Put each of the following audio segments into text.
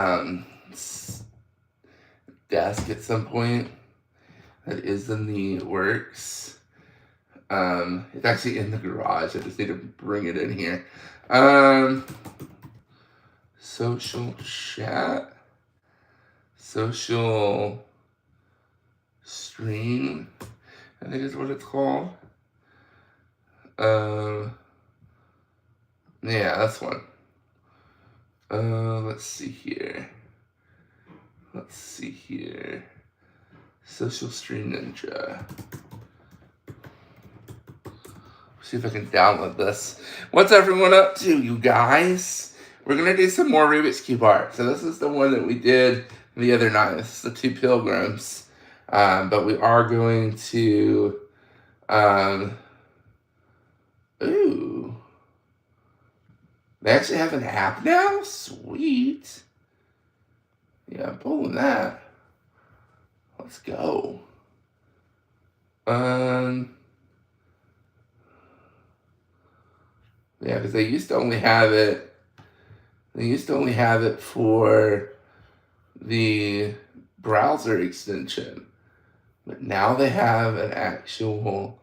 um, desk at some point that is in the works. It's actually in the garage. I just need to bring it in here. Social chat, social stream, I think is what it's called. Yeah, that's one. Let's see here. Social Stream Ninja. See if I can download this. What's everyone up to, you guys? We're gonna do some more Rubik's Cube art. So this is the one that we did the other night. This is the two pilgrims. But we are going to, ooh. They actually have an app now? Sweet. Yeah, I'm pulling that. Let's go. Yeah, because they used to only have it. They used to only have it for the browser extension, but now they have an actual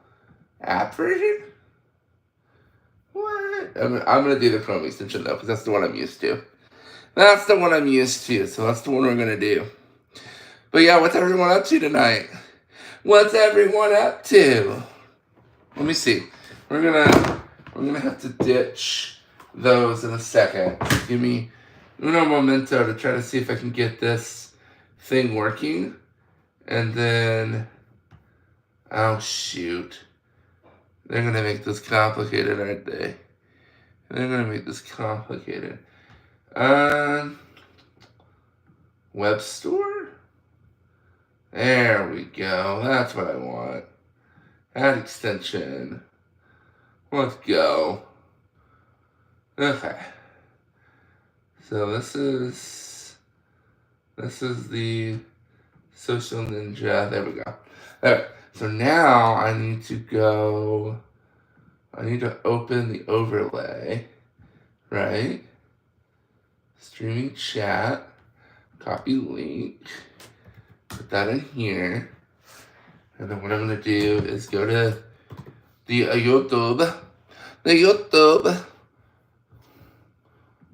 app version. What? I'm gonna do the Chrome extension though, because that's the one I'm used to. That's the one I'm used to, so that's the one we're gonna do. But yeah, what's everyone up to tonight? What's everyone up to? Let me see. We're gonna have to ditch those in a second. Give me uno momento to try to see if I can get this thing working. And then, oh shoot. They're gonna make this complicated, aren't they? They're gonna make this complicated. Web store? There we go. That's what I want. Add extension. Let's go. Okay. So this is the Social Ninja. There we go. Alright. So now I need to open the overlay. Right? Streaming chat. Copy link. Put that in here. And then what I'm going to do is go to the YouTube.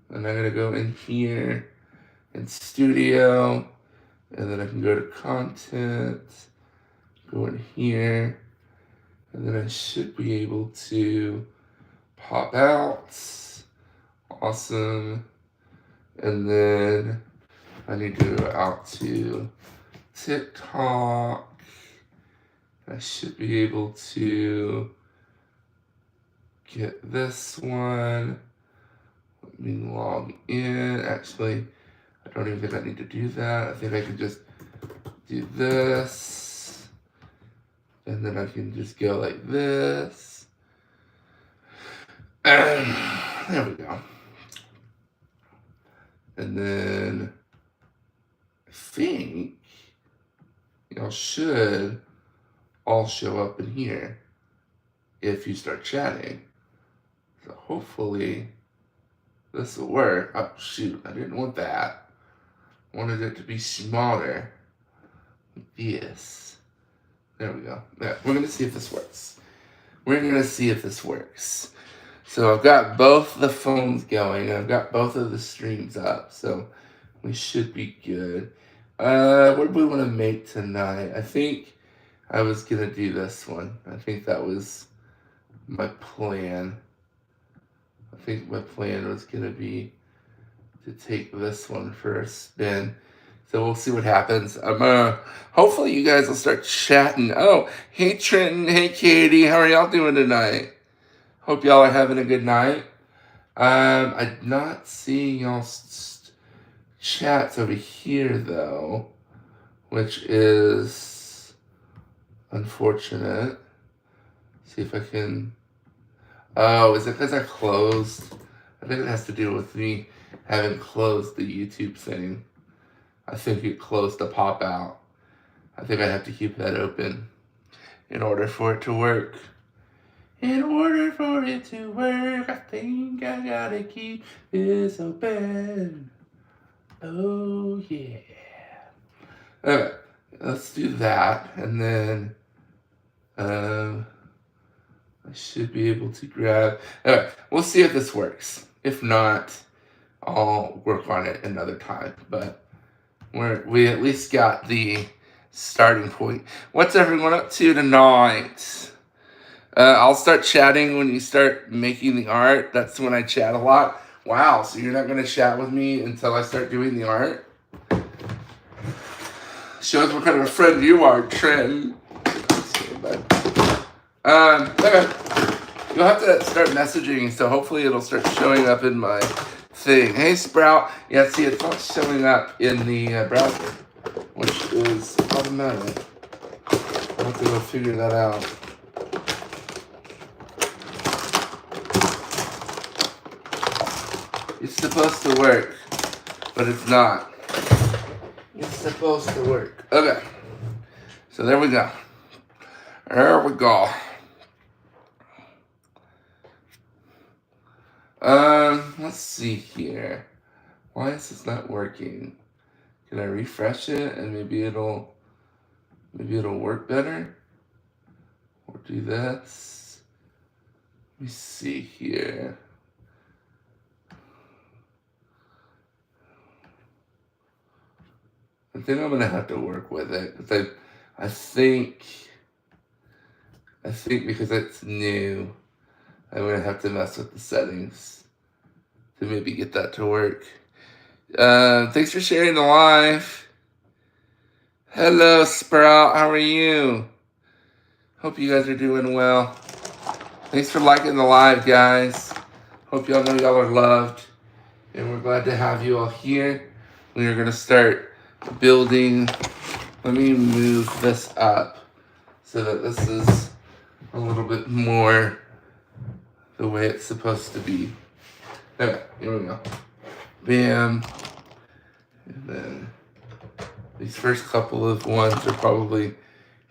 And I'm going to go in here in studio. And then I can go to content. Go in here. And then I should be able to pop out. Awesome. And then I need to go out to TikTok. I should be able to get this one. Let me log in. Actually, I don't even think I need to do that. I think I can just do this. And then I can just go like this. And there we go. And then I think y'all should all show up in here if you start chatting. So hopefully this will work. Oh shoot, I didn't want that. I wanted it to be smaller. Like this. There we go. Yeah, we're gonna see if this works. So I've got both the phones going, and I've got both of the streams up, so we should be good. What do we want to make tonight? I think I was gonna do this one. I think that was my plan. I think my plan was gonna be to take this one for a spin. So we'll see what happens. Hopefully you guys will start chatting. Oh, hey Trenton, hey Katie, how are y'all doing tonight? Hope y'all are having a good night. I'm not seeing y'all's chats over here though, which is unfortunate. See if I can. Oh, is it because I closed? I think it has to do with me having closed the YouTube thing. I think it closed the pop out. I think I have to keep that open in order for it to work. In order for it to work, I think I gotta keep this open. Oh, yeah. Okay, let's do that. And then I should be able to grab. Okay, we'll see if this works. If not, I'll work on it another time. But we at least got the starting point. What's everyone up to tonight? I'll start chatting when you start making the art. That's when I chat a lot. Wow, so you're not going to chat with me until I start doing the art? Shows what kind of a friend you are, Trent. Okay. You'll have to start messaging, so hopefully it'll start showing up in my thing. Hey, Sprout. Yeah, see, it's not showing up in the browser, which is automatic. I'll have to go figure that out. It's supposed to work, but it's not. It's supposed to work. Okay. So there we go. There we go. Let's see here. Why is this not working? Can I refresh it and maybe it'll work better? Or do this. Let me see here. I think I'm gonna have to work with it because I think because it's new, I'm gonna have to mess with the settings to maybe get that to work. Thanks for sharing the live. Hello, Sprout. How are you? Hope you guys are doing well. Thanks for liking the live, guys. Hope y'all know y'all are loved. And we're glad to have you all here. We are going to start building. Let me move this up so that this is a little bit more the way it's supposed to be. Okay, here we go. Bam. And then these first couple of ones are probably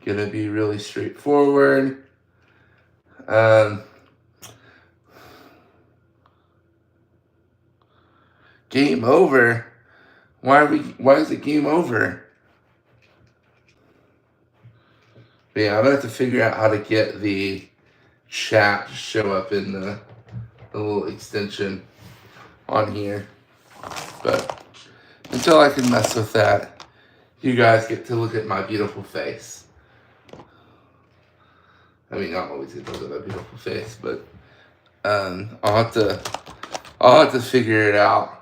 going to be really straightforward. Game over? Why is it game over? But yeah, I'm gonna have to figure out how to get the chat to show up in the little extension on here. But until I can mess with that, you guys get to look at my beautiful face. I mean, not always get to look at my beautiful face, but I'll have to figure it out.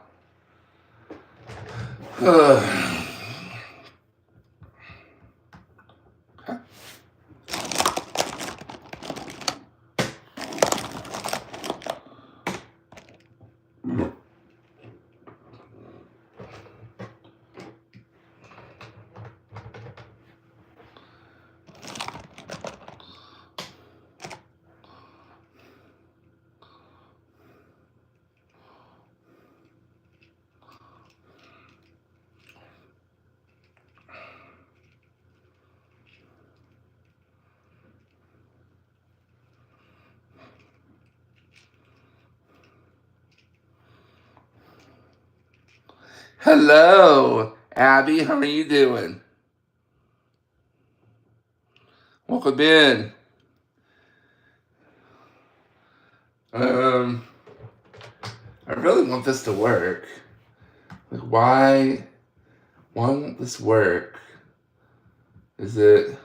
Hello, Abby. How are you doing? Welcome in. I really want this to work. Like, why won't this work? Is it?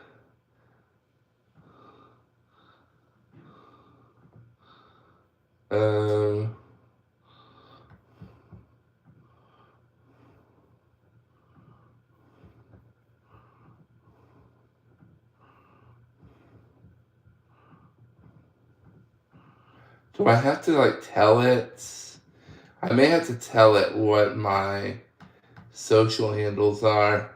Do I have to like tell it? I may have to tell it what my social handles are.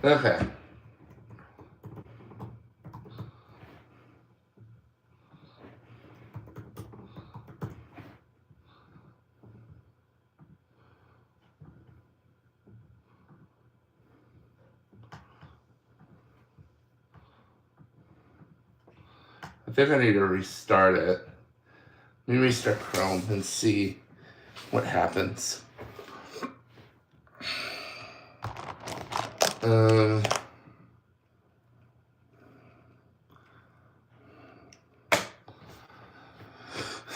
Okay. I think I need to restart it. Let me restart Chrome and see what happens.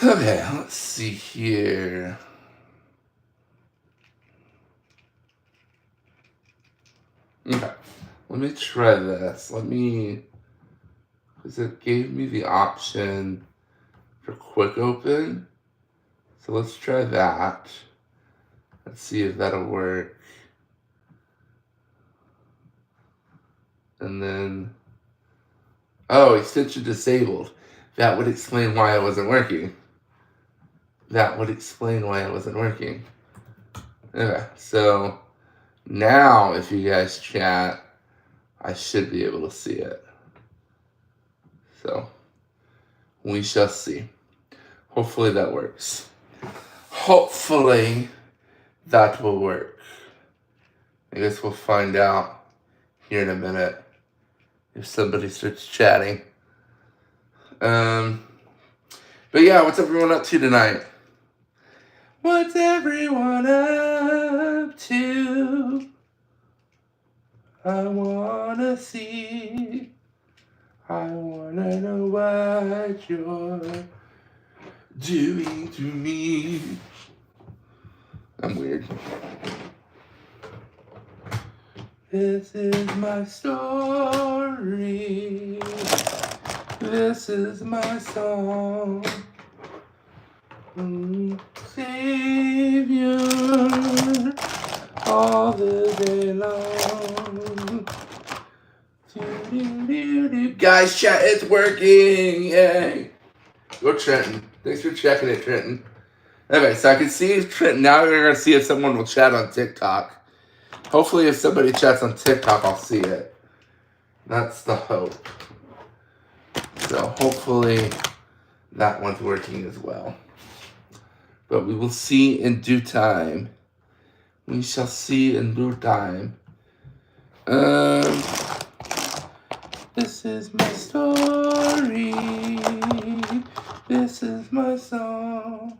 Okay, let's see here. Okay, let me try this. Because it gave me the option for quick open. So let's try that. Let's see if that'll work. And then, oh, extension disabled. That would explain why it wasn't working. Okay, so now if you guys chat, I should be able to see it. So we shall see. Hopefully that works. Hopefully that will work. I guess we'll find out here in a minute if somebody starts chatting. But yeah, what's everyone up to tonight? What's everyone up to? I wanna see. I wanna know what you're doing to me. I'm weird. This is my story. This is my song. Savior, all the day long. Guys, chat, it's working. Yay. Go Trenton. Thanks for checking it, Trenton. Okay, so I can see Trenton. Now we're going to see if someone will chat on TikTok. Hopefully if somebody chats on TikTok, I'll see it. That's the hope. So hopefully that one's working as well. But we will see in due time. We shall see in due time. This is my story. This is my song.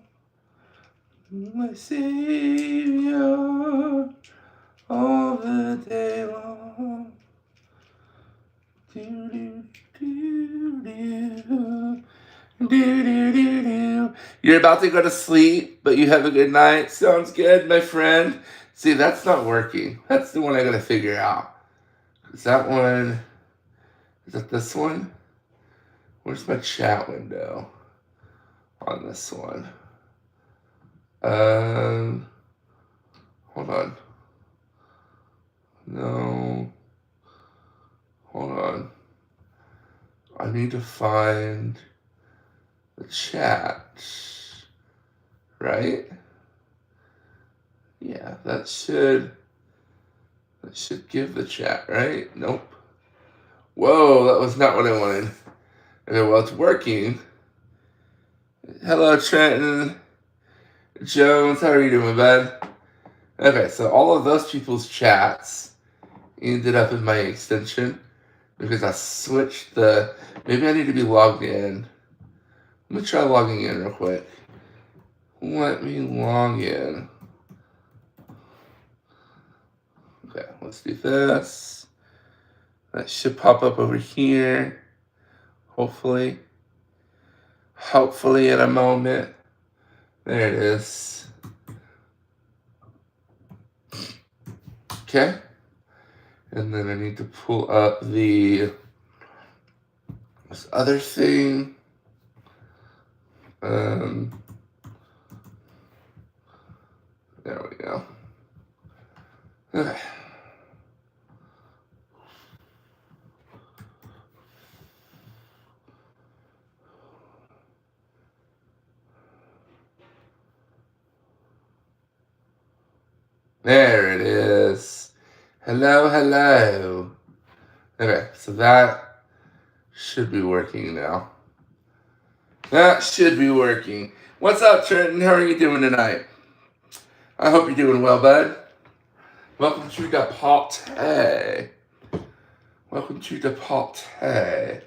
My Savior, all the day long. Do do do do. Do, do, do, do. You're about to go to sleep, but you have a good night. Sounds good, my friend. See, that's not working. That's the one I gotta figure out. Is that one? Is that this one? Where's my chat window on this one? Hold on. No. Hold on. I need to find the chat, right? Yeah, that should give the chat, right? Nope. Whoa, that was not what I wanted. Okay, well, it's working. Hello, Trenton. Jones, how are you doing, bud? Okay, so all of those people's chats ended up in my extension because I switched maybe I need to be logged in. Let me try logging in real quick. Let me log in. Okay, let's do this. That should pop up over here. Hopefully. Hopefully in a moment. There it is. Okay. And then I need to pull up this other thing. There we go. Okay. There it is. Hello, hello. Okay, so that should be working now. That should be working. What's up, Trenton? How are you doing tonight? I hope you're doing well, bud. Welcome to the party. Welcome to the party.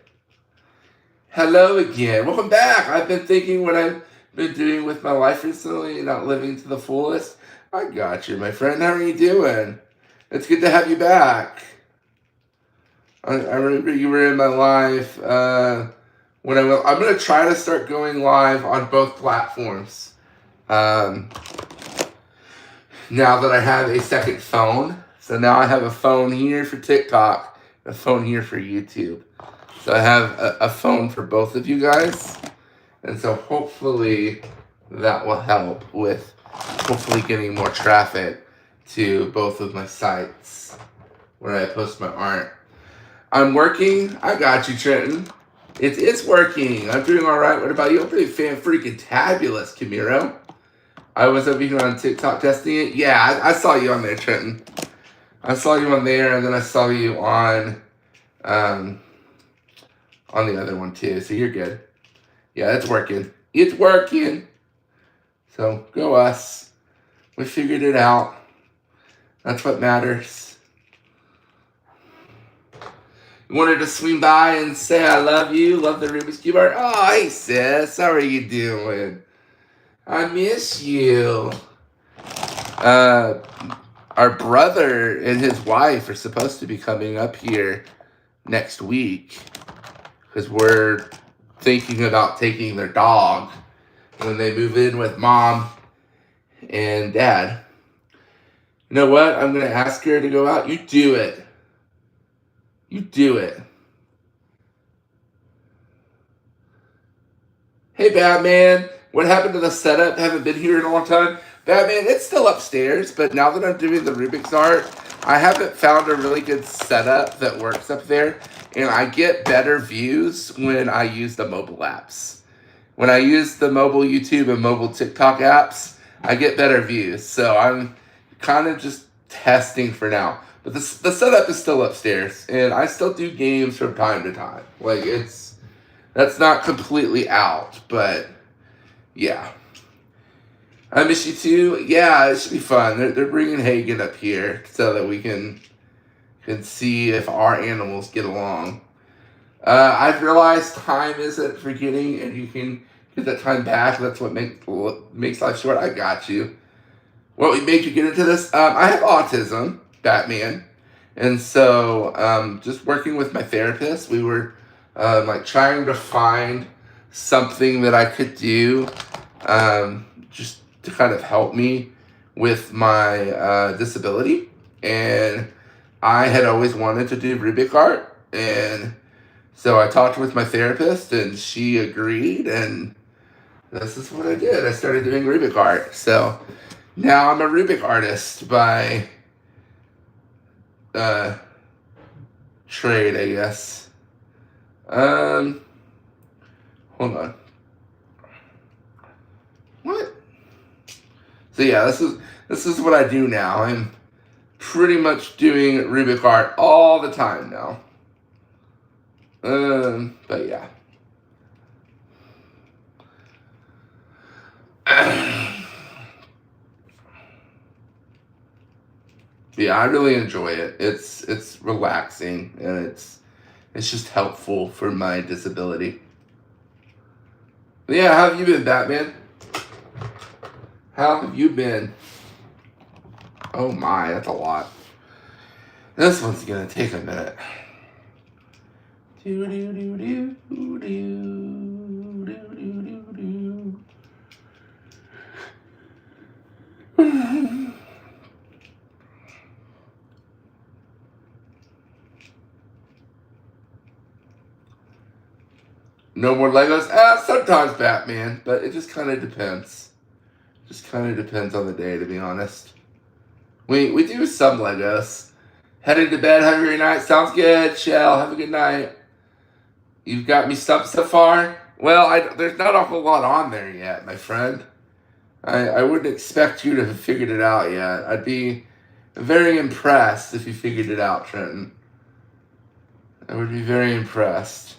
Hello again. Welcome back. I've been thinking what I've been doing with my life recently, not living to the fullest. I got you, my friend. How are you doing? It's good to have you back. I remember you were in my life when I'm going to try to start going live on both platforms. Um, now that I have a second phone. So now I have a phone here for TikTok, a phone here for YouTube. So I have a phone for both of you guys. And so hopefully that will help with hopefully getting more traffic to both of my sites where I post my art. I'm working. I got you, Trenton. It's working. I'm doing all right. What about you? I'm pretty freaking tabulous, Camiro. I was over here on TikTok testing it. Yeah, I saw you on there, Trenton. I saw you on there, and then I saw you on the other one too. So you're good. Yeah, it's working. It's working. So go us. We figured it out. That's what matters. Wanted to swing by and say I love you. Love the Rubik Cube Art. Oh, hey sis, how are you doing? I miss you. Our brother and his wife are supposed to be coming up here next week because we're thinking about taking their dog when they move in with mom and dad. You know what? I'm going to ask her to go out. You do it. You do it. Hey, Batman. What happened to the setup? Haven't been here in a long time. Batman, it's still upstairs, but now that I'm doing the Rubik's art, I haven't found a really good setup that works up there, and I get better views when I use the mobile apps. When I use the mobile YouTube and mobile TikTok apps, I get better views, so I'm kind of just testing for now. But the setup is still upstairs, and I still do games from time to time. Like, that's not completely out, but yeah. I miss you too. Yeah, it should be fun. They're bringing Hagen up here so that we can see if our animals get along. I've realized time isn't forgetting, and you can get that time back. That's what makes life short. I got you. What made you get into this? I have autism, Batman, and so just working with my therapist, we were like trying to find something that I could do just to kind of help me with my disability. And I had always wanted to do Rubik art. And so I talked with my therapist and she agreed. And this is what I did. I started doing Rubik art. So now I'm a Rubik artist by trade, I guess. Hold on. What? So yeah, this is what I do now. I'm pretty much doing Rubik art all the time now. But yeah. Yeah, I really enjoy it. It's relaxing and it's just helpful for my disability. But yeah, how have you been, Batman? How have you been? Oh my, that's a lot. This one's gonna take a minute. Do do do do do do do do do. No more Legos? Sometimes Batman, but it just kind of depends. Just kind of depends on the day, to be honest. We do some Legos. Heading to bed, have a great night. Sounds good, Shell. Have a good night. You've got me stumped so far? Well, there's not a whole lot on there yet, my friend. I wouldn't expect you to have figured it out yet. I'd be very impressed if you figured it out, Trenton. I would be very impressed.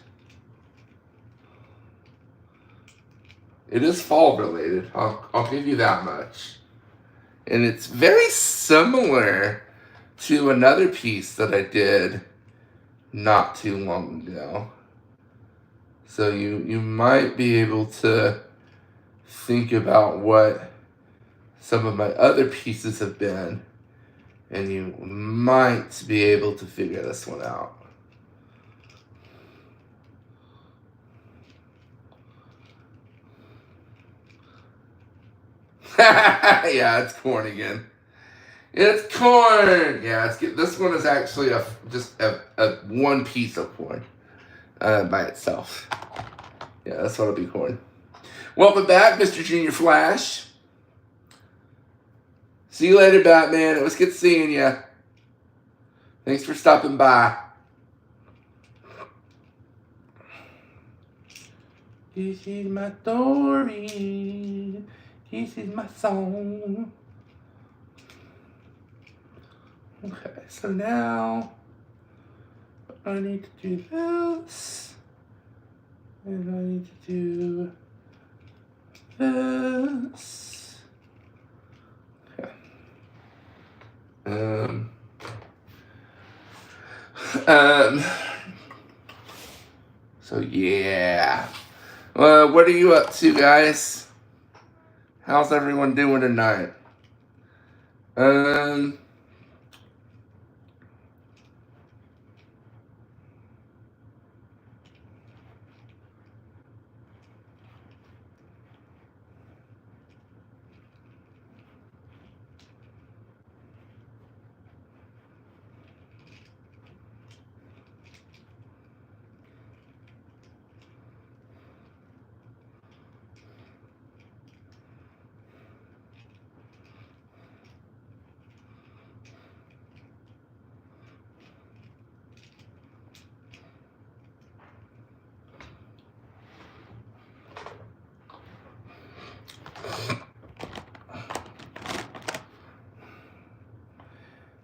It is fall related. I'll give you that much. And it's very similar to another piece that I did not too long ago. So you might be able to think about what some of my other pieces have been, and you might be able to figure this one out. Yeah, it's corn again. It's corn. Yeah, it's good. This one is actually just a one piece of corn by itself. Yeah, this one will be corn. Welcome back, Mr. Junior Flash. See you later, Batman. It was good seeing you. Thanks for stopping by. This is my story. This is my song. Okay, so now I need to do this. And I need to do this. Okay. So yeah. What are you up to, guys? How's everyone doing tonight?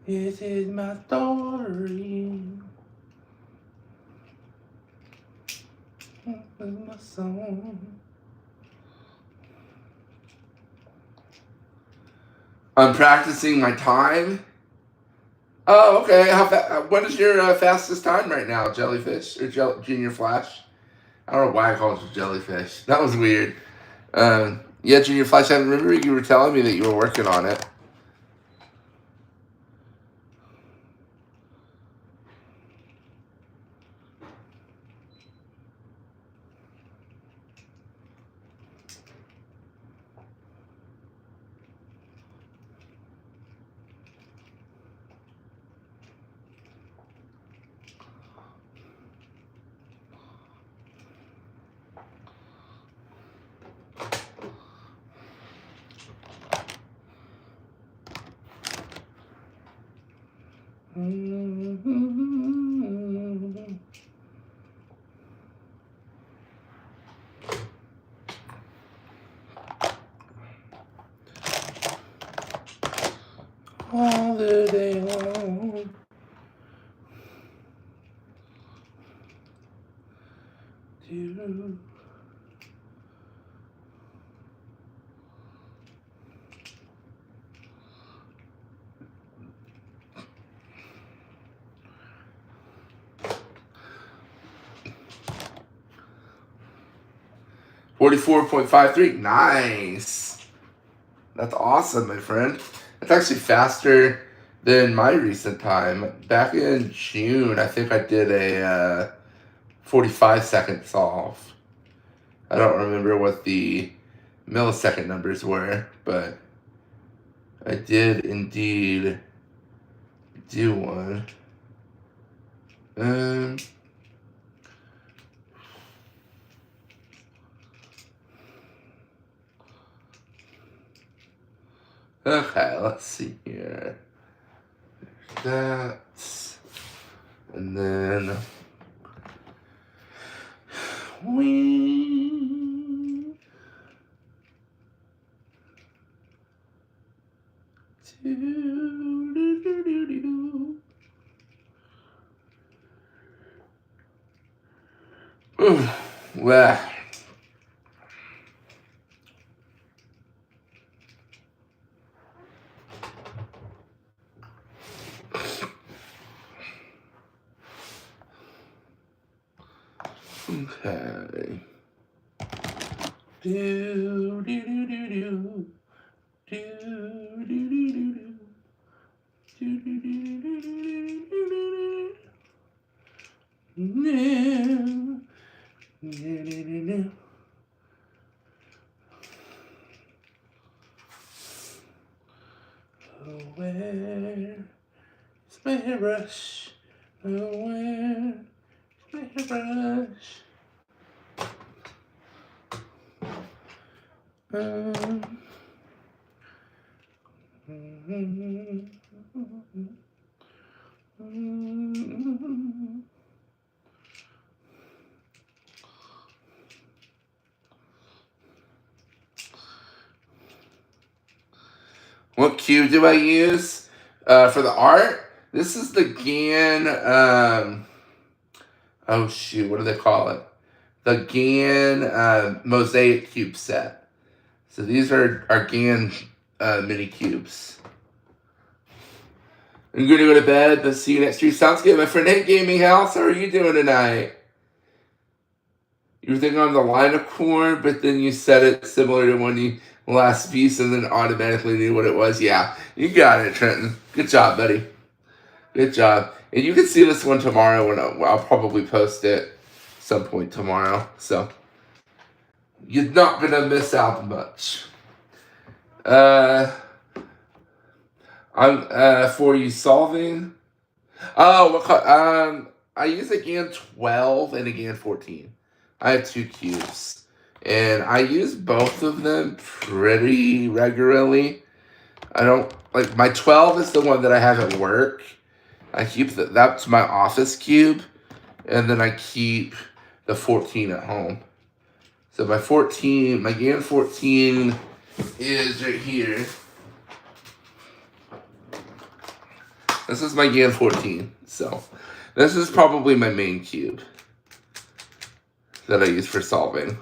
'This is my story. This is my song. I'm practicing my time. Oh, okay. What is your fastest time right now, Jellyfish or Junior Flash? I don't know why I called you Jellyfish. That was weird. Yeah, Junior Flash. I remember you were telling me that you were working on it. All the day long. Do. 44.53. Nice. That's awesome, my friend. That's actually faster than my recent time. Back in June, I think I did a 45-second solve. I don't remember what the millisecond numbers were, but I did indeed do one. Okay, let's see here. That, and then we do. Well. Okay. Do, do, do, do, do. Do, do, do, do, do. Do, do, do, do, do, do, do, do. Do, do, do, do. Oh, where is my hairbrush? Oh, where is my hairbrush? What cube do I use for the art? This is the GAN. Oh shoot, what do they call it? The GAN mosaic cube set. So these are our GAN mini cubes. I'm gonna go to bed, but see you next week. Sounds good, my friend. Hey, Gaming House, how are you doing tonight? You were thinking on the line of chord, but then you said it similar to when you last piece and then automatically knew what it was. Yeah, you got it, Trenton. Good job, buddy. Good job. And you can see this one tomorrow when I'll probably post it some point tomorrow. So you're not gonna miss out much. I'm for you solving. I use a GAN 12 and a GAN 14. I have 2 cubes. And I use both of them pretty regularly. I don't, like, my 12 is the one that I have at work. I keep that's my office cube. And then I keep the 14 at home. So my GAN 14 is right here. This is my GAN 14. So this is probably my main cube that I use for solving.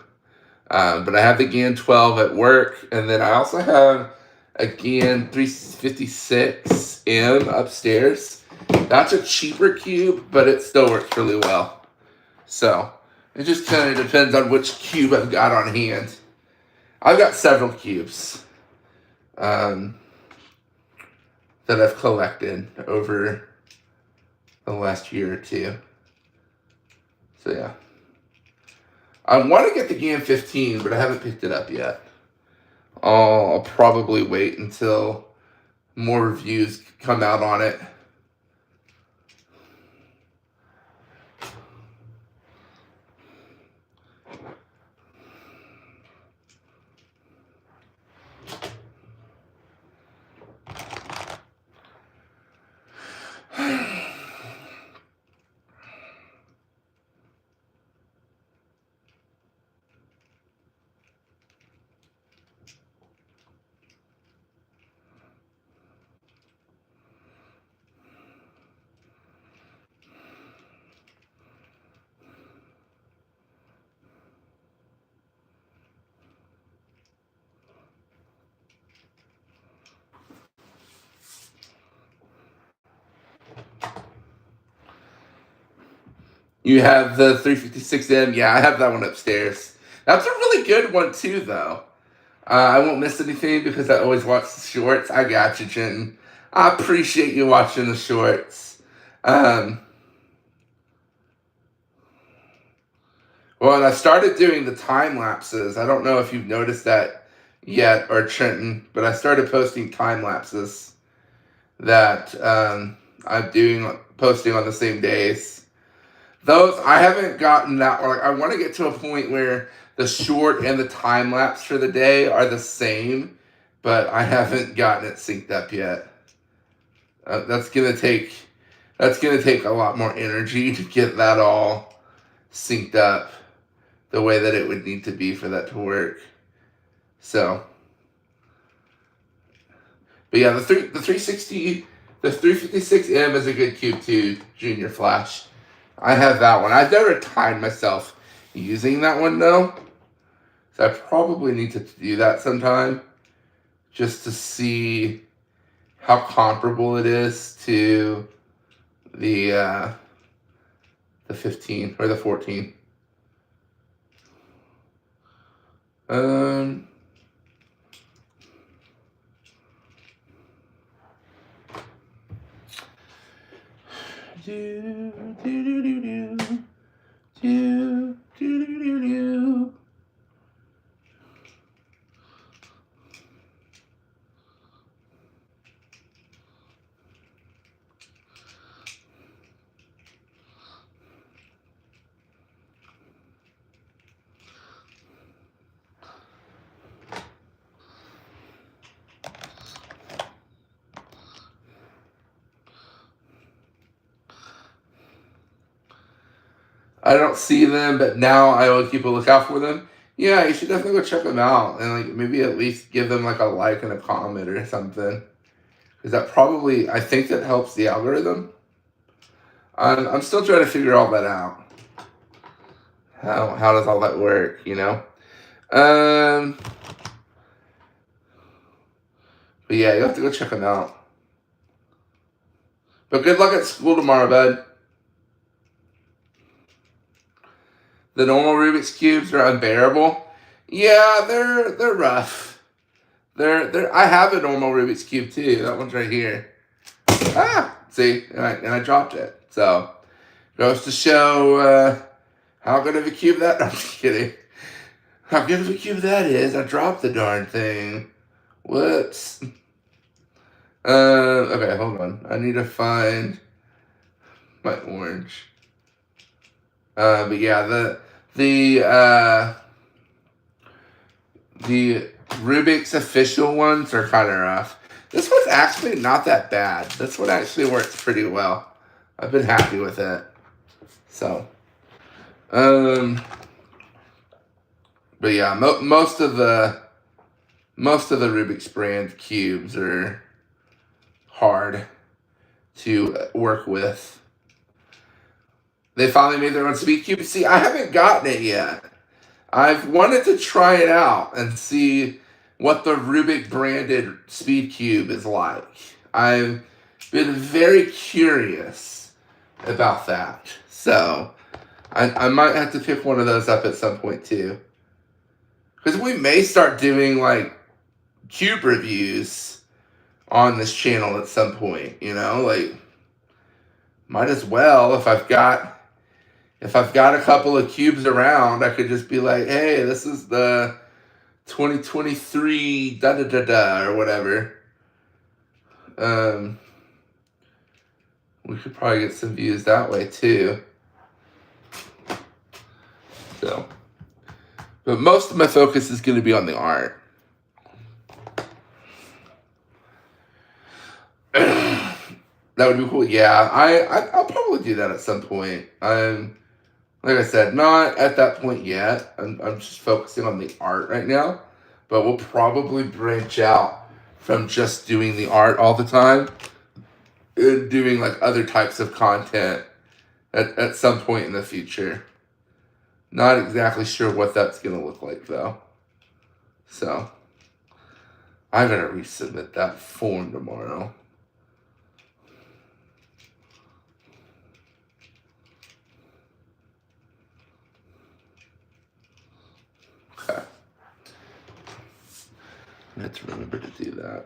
But I have the GAN 12 at work, and then I also have a GAN 356M upstairs. That's a cheaper cube, but it still works really well. So it just kind of depends on which cube I've got on hand. I've got several cubes that I've collected over the last year or two. So yeah. I want to get the GAN 15, but I haven't picked it up yet. I'll probably wait until more reviews come out on it. You have the 356M. Yeah, I have that one upstairs. That's a really good one too, though. I won't miss anything because I always watch the shorts. I got you, Trenton. I appreciate you watching the shorts. Well, and I started doing the time lapses. I don't know if you've noticed that yet, or Trenton, but I started posting time lapses that I'm posting on the same days. Those, I haven't gotten that, or like, I want to get to a point where the short and the time lapse for the day are the same, but I haven't gotten it synced up yet. That's gonna take a lot more energy to get that all synced up the way that it would need to be for that to work. So, but yeah, the 356M is a good cube too, Junior Flash. I have that one. I've never timed myself using that one though. So I probably need to do that sometime just to see how comparable it is to the 15 or the 14. Um, do, do, do, do, do, do, do, do, do. I don't see them, but now I will keep a lookout for them. Yeah, you should definitely go check them out and like maybe at least give them like a like and a comment or something. Because that probably, I think that helps the algorithm. I'm still trying to figure all that out. How does all that work, you know? Um, but yeah, you have to go check them out. But good luck at school tomorrow, bud. The normal Rubik's cubes are unbearable. Yeah, they're rough. They're. I have a normal Rubik's cube too. That one's right here. Ah, see, and I dropped it. So goes to show how good of a cube that. I'm just kidding. How good of a cube that is. I dropped the darn thing. Whoops. Okay, hold on. I need to find my orange. But yeah, the Rubik's official ones are kind of rough. This one's actually not that bad. This one actually works pretty well. I've been happy with it. So, but yeah, most of the Rubik's brand cubes are hard to work with. They finally made their own speed cube. See, I haven't gotten it yet. I've wanted to try it out and see what the Rubik branded speed cube is like. I've been very curious about that. So I might have to pick one of those up at some point too. Because we may start doing like cube reviews on this channel at some point, you know, like might as well if I've got a couple of cubes around, I could just be like, hey, this is the 2023 da da da da or whatever. We could probably get some views that way too. So, but most of my focus is going to be on the art. That would be cool. Yeah, I'll probably do that at some point. Like I said, not at that point yet. I'm just focusing on the art right now. But we'll probably branch out from just doing the art all the time and doing like other types of content at some point in the future. Not exactly sure what that's going to look like though. So I'm going to resubmit that form tomorrow. Okay. I have to remember to do that.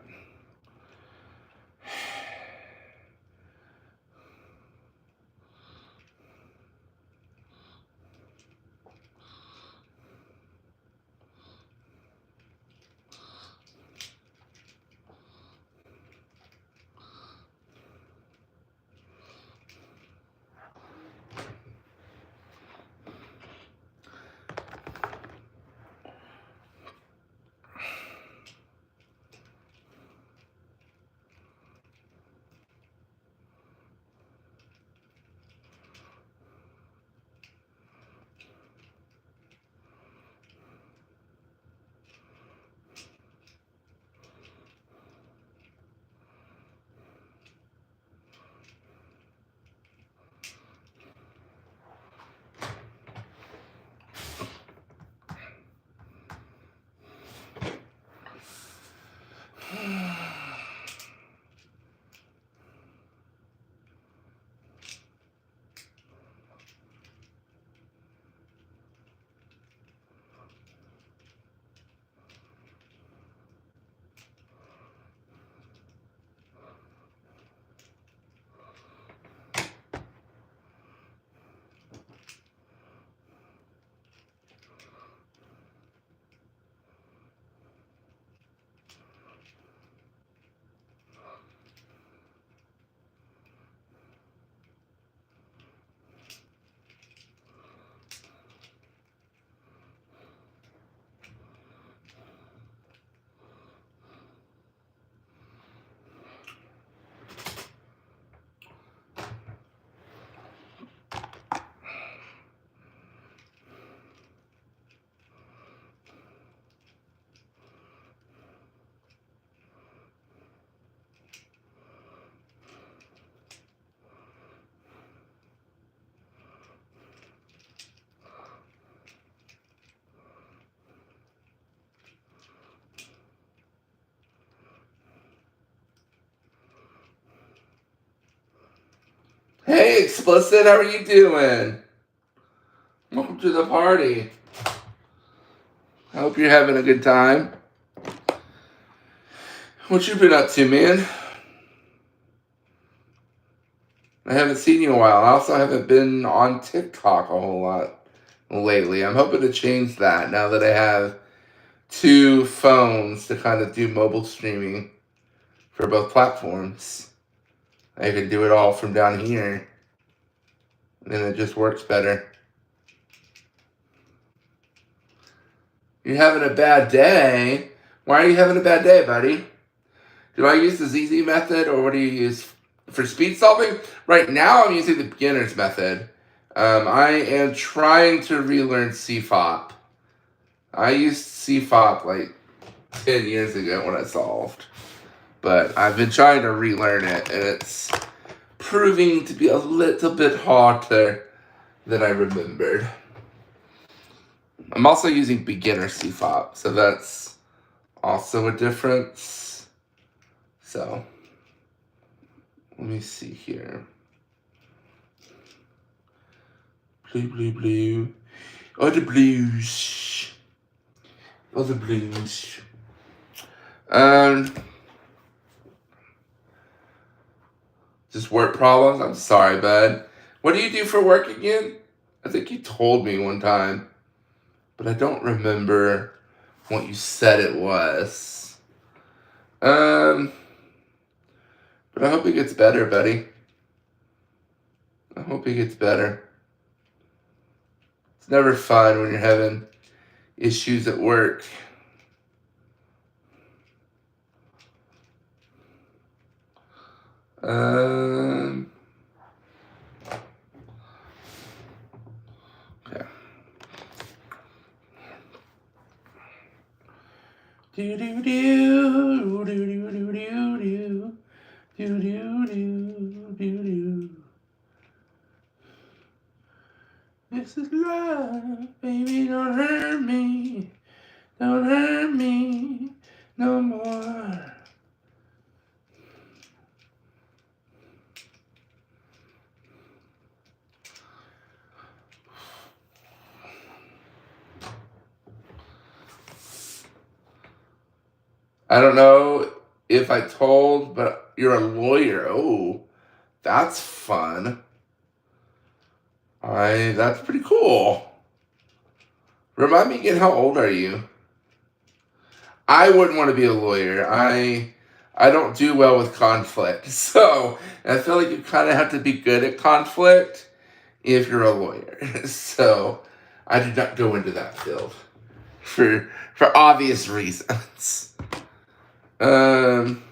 Hey, Explicit, how are you doing? Welcome to the party. I hope you're having a good time. What you been up to, man? I haven't seen you in a while. I also haven't been on TikTok a whole lot lately. I'm hoping to change that now that I have two phones to kind of do mobile streaming for both platforms. I can do it all from down here, and then it just works better. You're having a bad day? Why are you having a bad day, buddy? Do I use the ZZ method, or what do you use for speed solving? Right now, I'm using the beginner's method. I am trying to relearn CFOP. I used CFOP like 10 years ago when I solved, but I've been trying to relearn it, and it's proving to be a little bit harder than I remembered. I'm also using beginner CFOP, so that's also a difference. So, let me see here. Blue, blue, blue. Oh, the blues. Oh, the blues. Just work problems? I'm sorry, bud. What do you do for work again? I think you told me one time, but I don't remember what you said it was. But I hope it gets better, buddy. I hope it gets better. It's never fun when you're having issues at work. Okay. Do do do do do do do do do do do do. This is love, baby. Don't hurt me. Don't hurt me no more. I don't know if I told, but you're a lawyer. Oh, that's fun. That's pretty cool. Remind me again, how old are you? I wouldn't want to be a lawyer. I don't do well with conflict. So I feel like you kind of have to be good at conflict if you're a lawyer. So I did not go into that field for obvious reasons. Um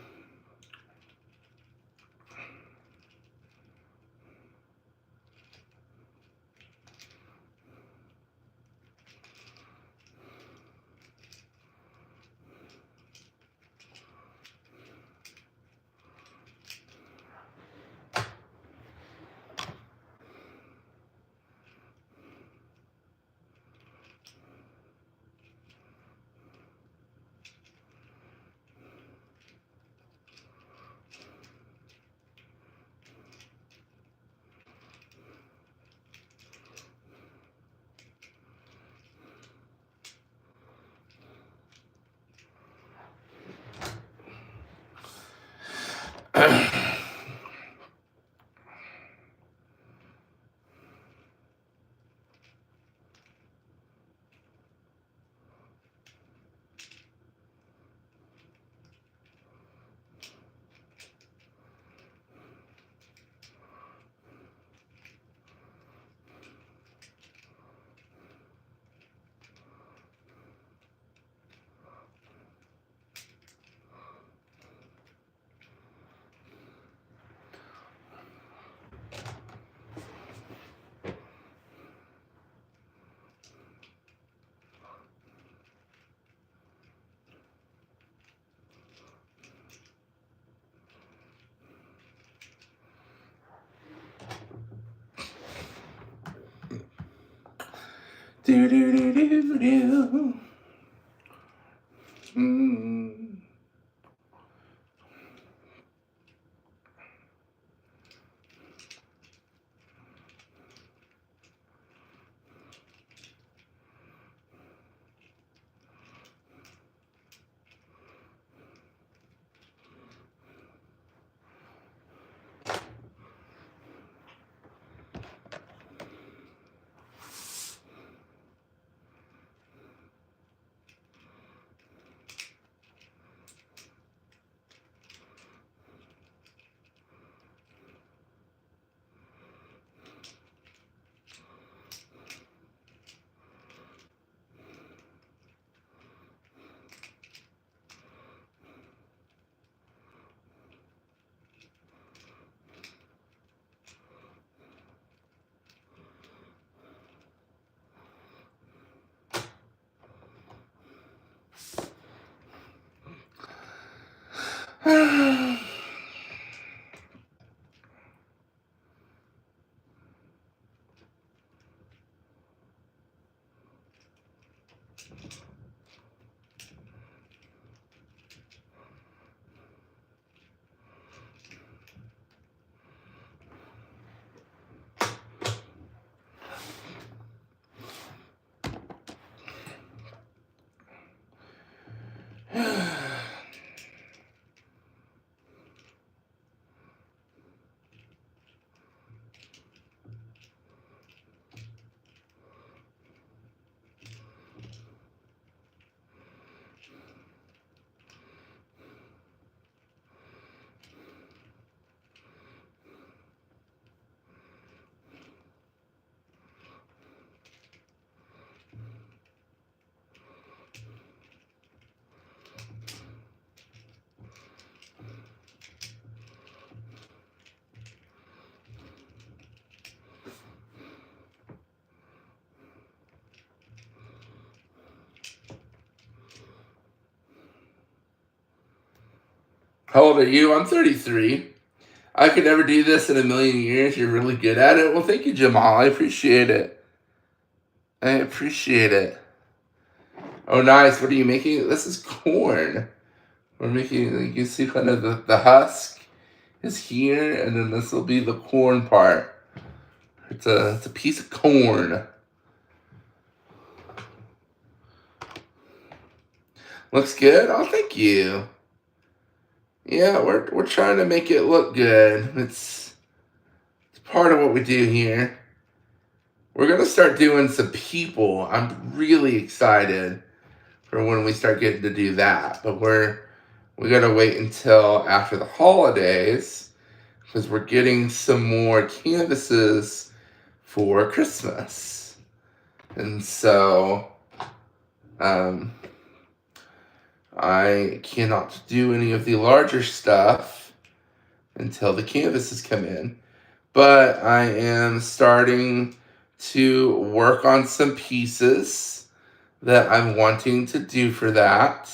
do do do do do. Mm. How old are you? I'm 33. I could never do this in a million years. You're really good at it. Well, thank you, Jamal. I appreciate it. I appreciate it. Oh, nice. What are you making? This is corn. We're making, you can see kind of the husk is here, and then this will be the corn part. It's a piece of corn. Looks good? Oh, thank you. Yeah, we're trying to make it look good. It's part of what we do here. We're gonna start doing some people. I'm really excited for when we start getting to do that. But we gotta wait until after the holidays because we're getting some more canvases for Christmas. And so um, I cannot do any of the larger stuff until the canvases come in. But I am starting to work on some pieces that I'm wanting to do for that.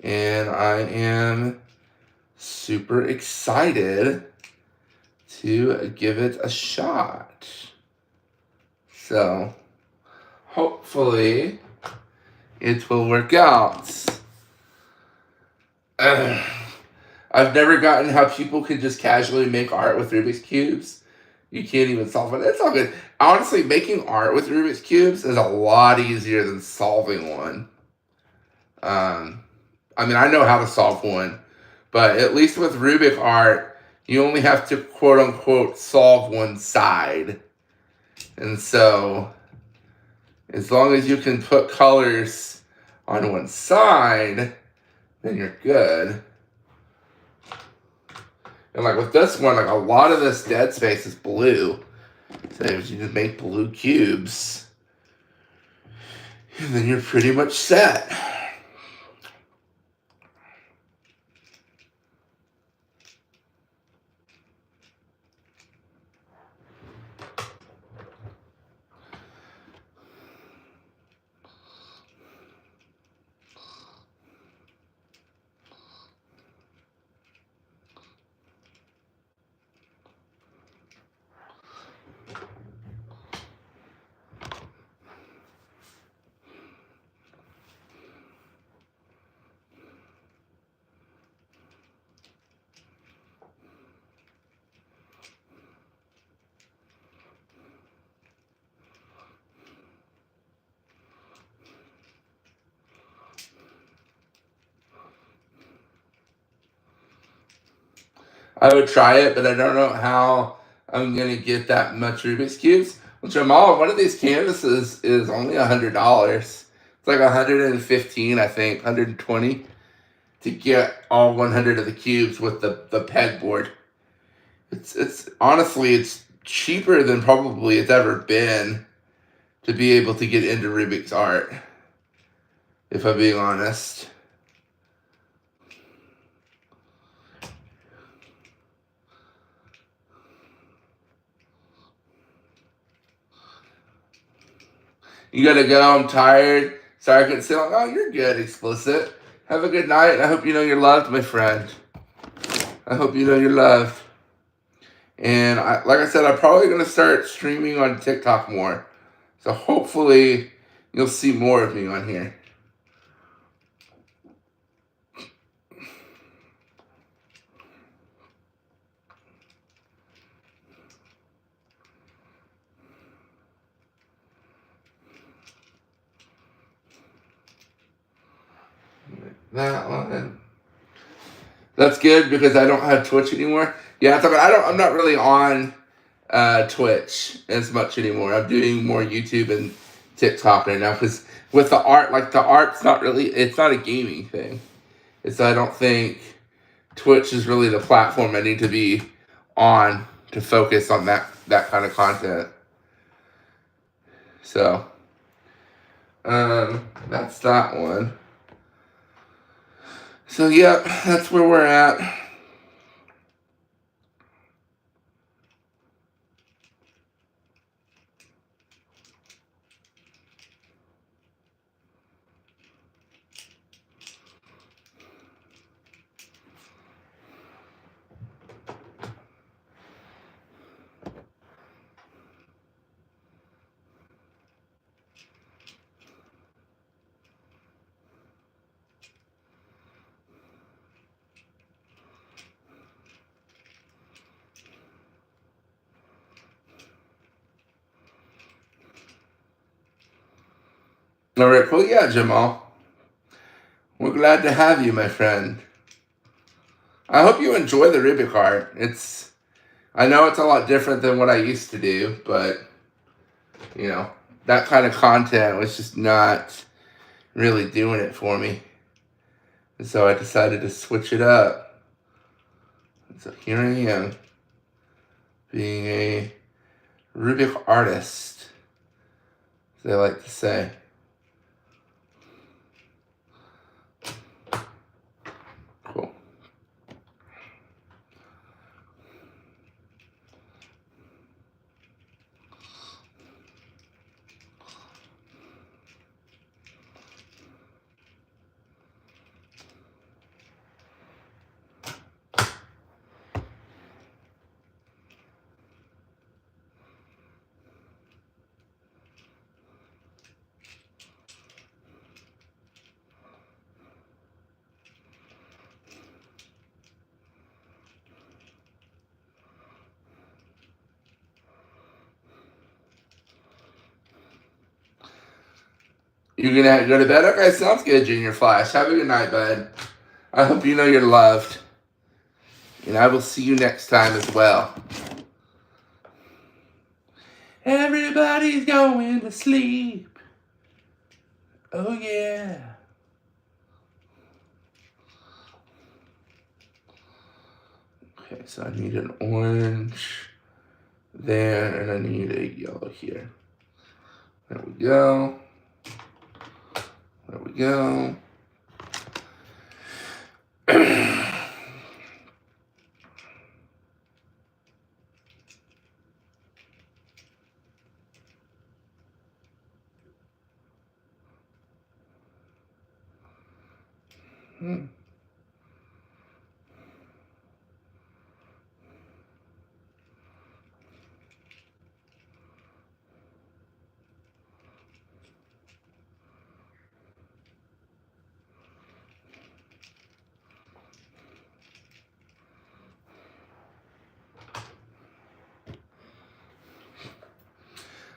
And I am super excited to give it a shot. So hopefully it will work out. I've never gotten how people can just casually make art with Rubik's Cubes. You can't even solve it. It's all good. Honestly, making art with Rubik's Cubes is a lot easier than solving one. I mean, I know how to solve one, but at least with Rubik art, you only have to quote unquote solve one side. And so, as long as you can put colors on one side, then you're good. And like with this one, like a lot of this dead space is blue. So you just make blue cubes, and then you're pretty much set. I would try it, but I don't know how I'm gonna get that much Rubik's cubes. Well, Jamal, one of these canvases is only $100. It's like 115, I think, 120 to get all 100 of the cubes with the pegboard. It's honestly it's cheaper than probably it's ever been to be able to get into Rubik's art. If I'm being honest. You gotta go. I'm tired. Sorry I couldn't say like, oh, you're good, explicit. Have a good night. I hope you know you're loved, my friend. I hope you know you're loved. And like I said, I'm probably going to start streaming on TikTok more. So hopefully you'll see more of me on here. That one. That's good because I don't have Twitch anymore. Yeah, I'm not really on Twitch as much anymore. I'm doing more YouTube and TikTok right now because with the art, like the art's not really, it's not a gaming thing. It's I don't think Twitch is really the platform I need to be on to focus on that kind of content. So, that's that one. So, yeah, that's where we're at. All right, cool. Yeah, Jamal. We're glad to have you, my friend. I hope you enjoy the Rubik art. I know it's a lot different than what I used to do, but, you know, that kind of content was just not really doing it for me. And so I decided to switch it up. So here I am, being a Rubik artist, as they like to say. Cool. You're gonna go to bed? Okay, sounds good, Junior Flash. Have a good night, bud. I hope you know you're loved. And I will see you next time as well. Everybody's going to sleep. Oh, yeah. Okay, so I need an orange there, and I need a yellow here. There we go. There we go.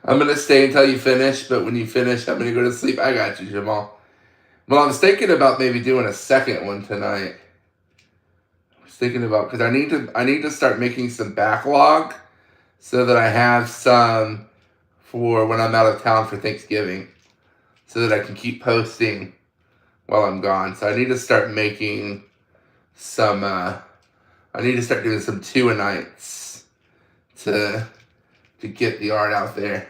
I'm going to stay until you finish, but when you finish, I'm going to go to sleep. I got you, Jamal. Well, I was thinking about maybe doing a second one tonight. I was thinking about, because I need to start making some backlog so that I have some for when I'm out of town for Thanksgiving, so that I can keep posting while I'm gone. So I need to start making some, I need to start doing some 2-a-nights to get the art out there.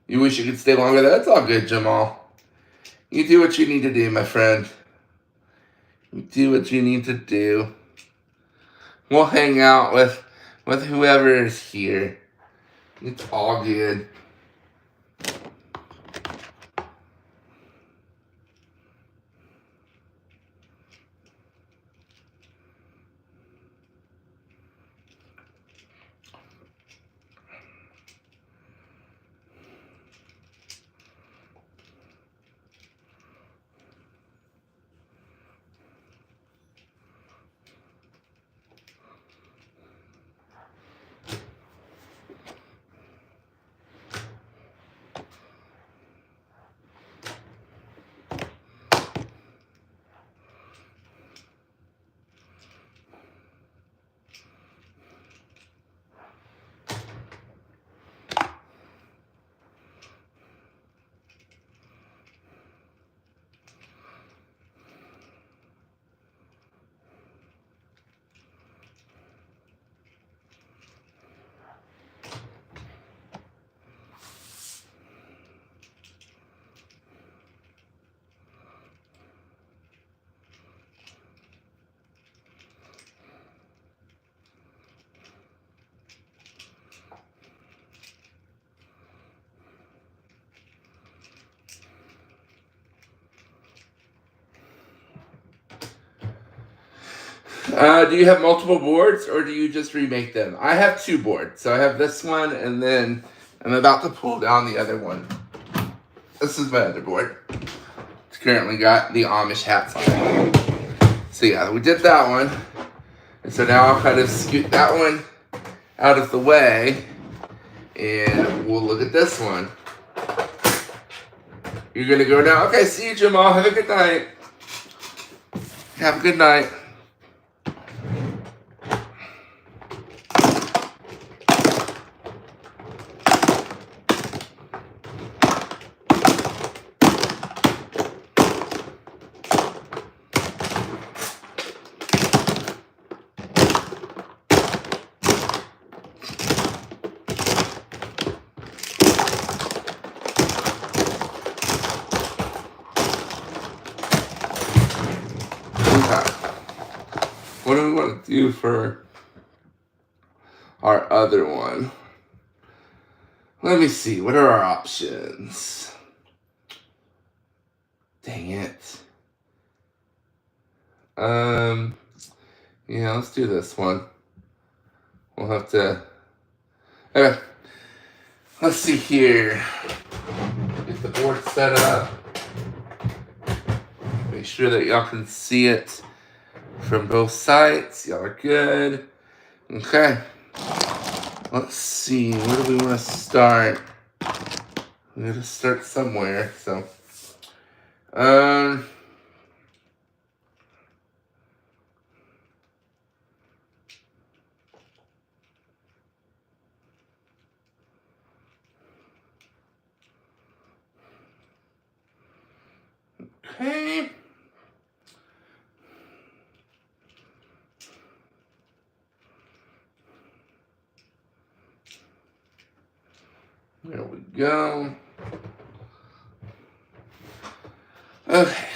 You wish you could stay longer? That's all good, Jamal. You do what you need to do, my friend. You do what you need to do. We'll hang out with whoever is here. It's all good. Do you have multiple boards or do you just remake them? I have 2 boards. So I have this one and then I'm about to pull down the other one. This is my other board. It's currently got the Amish hats on it. So yeah, we did that one. And so now I'll kind of scoot that one out of the way and we'll look at this one. You're gonna go now? Okay, see you, Jamal. Have a good night. Have a good night. What do we want to do for our other one? Let me see. What are our options? Dang it. Yeah, let's do this one. We'll have to. Okay. Let's see here. Get the board set up. Make sure that y'all can see it from both sides. Y'all are good. Okay. Let's see. Where do we want to start? We got to start somewhere. So, okay. There we go. Okay.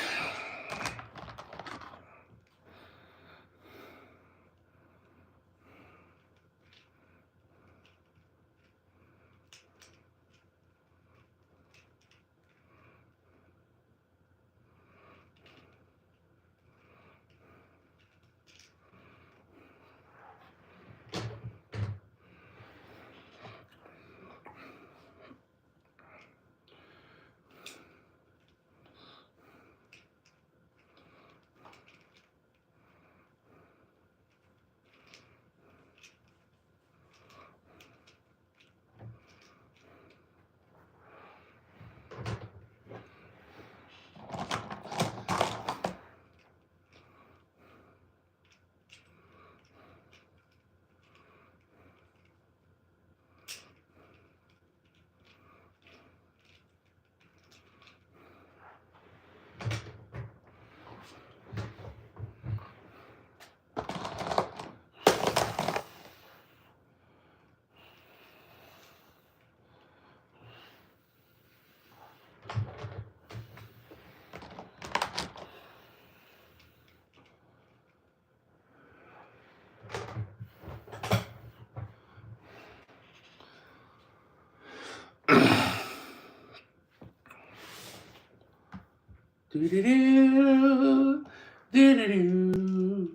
Do-do-do, do-do-do.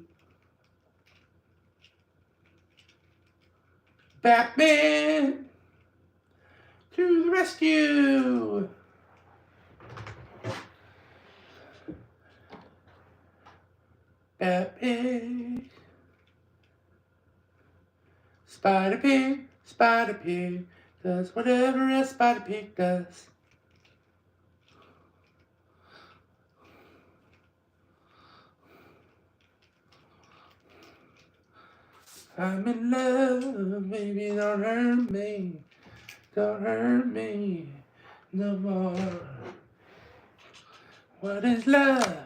Batman to the rescue. Batman. Spider Pig does whatever a Spider Pig does. I'm in love, baby, don't hurt me. Don't hurt me no more. What is love?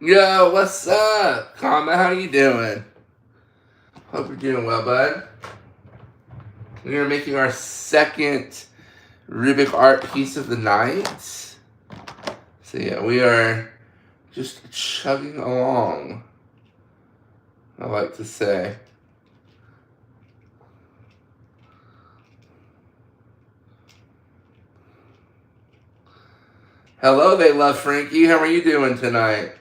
Yo, what's up? Kama, how you doing? Hope you're doing well, bud. We are making our second Rubik art piece of the night. So yeah, we are just chugging along, I like to say. Hello, they love Frankie. How are you doing tonight?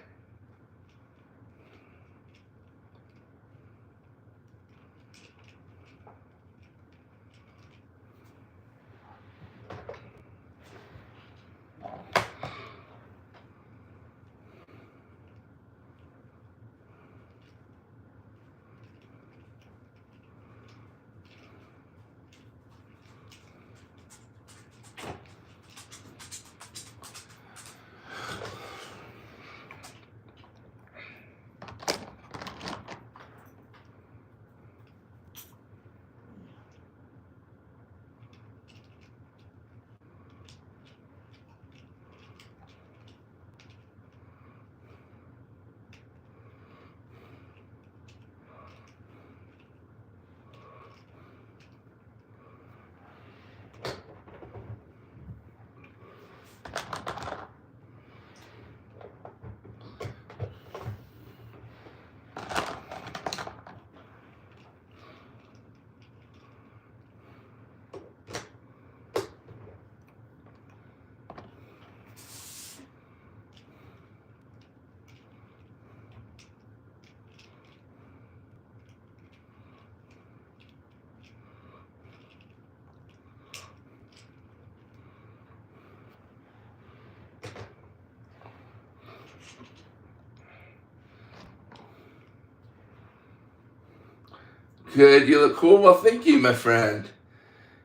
Good, you look cool. Well, thank you, my friend.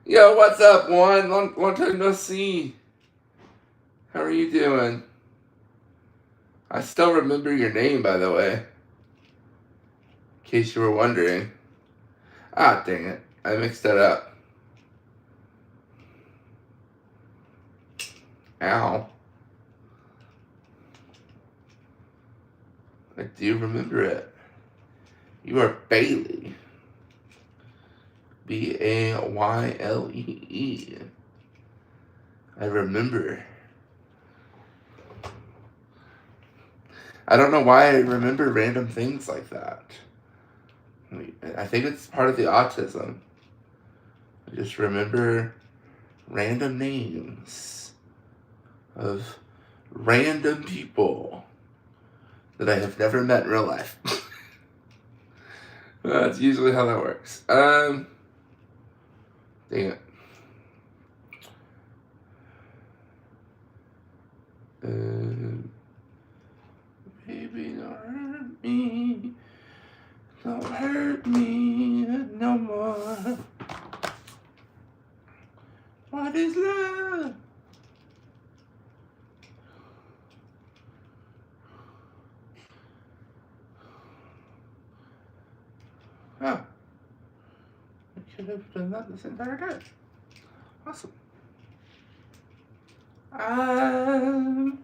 Yo, what's up, Juan? Long time no see. How are you doing? I still remember your name, by the way. In case you were wondering. Ah, dang it. I mixed that up. Ow. I do remember it. You are Bailey. Baylee. I remember. I don't know why I remember random things like that. I think it's part of the autism. I just remember random names of random people that I have never met in real life. That's usually how that works. Dang it. Baby, don't hurt me. Don't hurt me no more. What is love? Oh. I could have done that this entire time. Awesome. I'm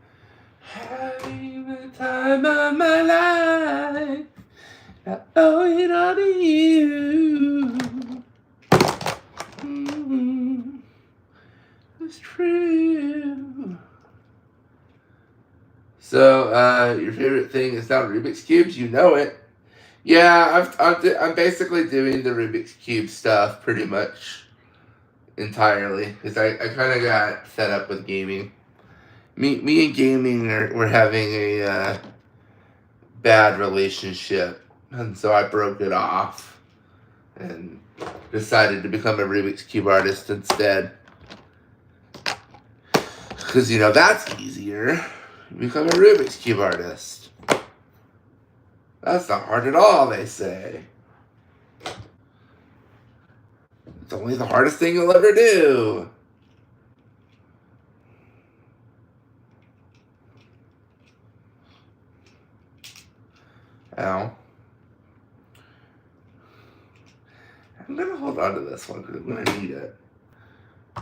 having the time of my life. I owe it all to you. It's true. So, your favorite thing is now Rubik's Cubes? You know it. Yeah, I'm basically doing the Rubik's Cube stuff pretty much entirely because I kind of got fed up with gaming. Me and gaming we're having a bad relationship, and so I broke it off and decided to become a Rubik's Cube artist instead. Because, you know, that's easier. Become a Rubik's Cube artist. That's not hard at all, they say. It's only the hardest thing you'll ever do. Ow. I'm going to hold on to this one because I'm going to need it.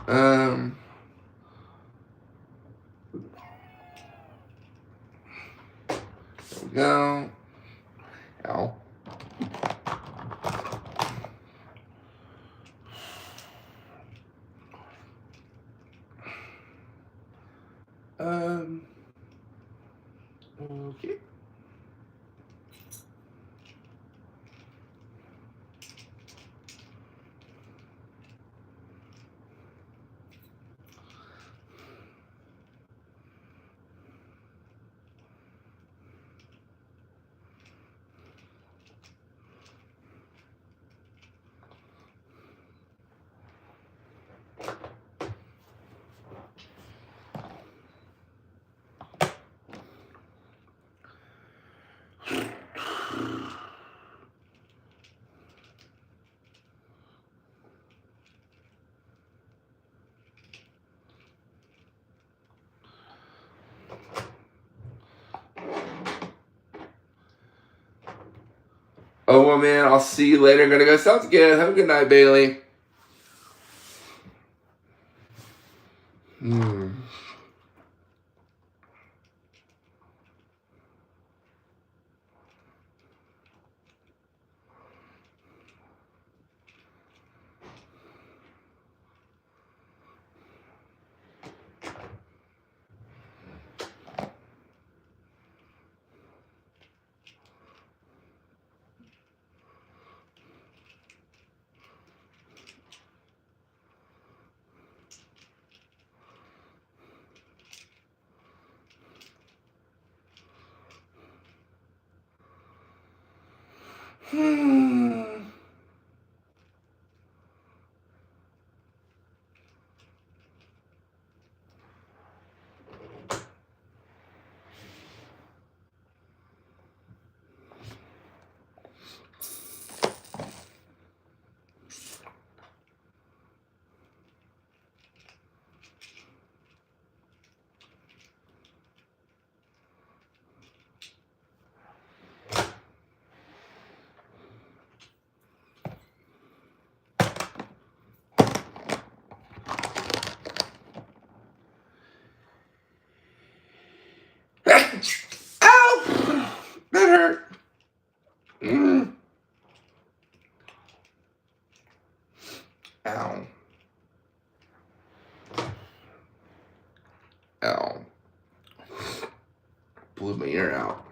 There go. Ow. Okay. Oh, well, man, I'll see you later. I'm gonna go. Sounds good. Have a good night, Bailey. Hmm. Ow! That hurt. Ow. Ow. Blew my ear out.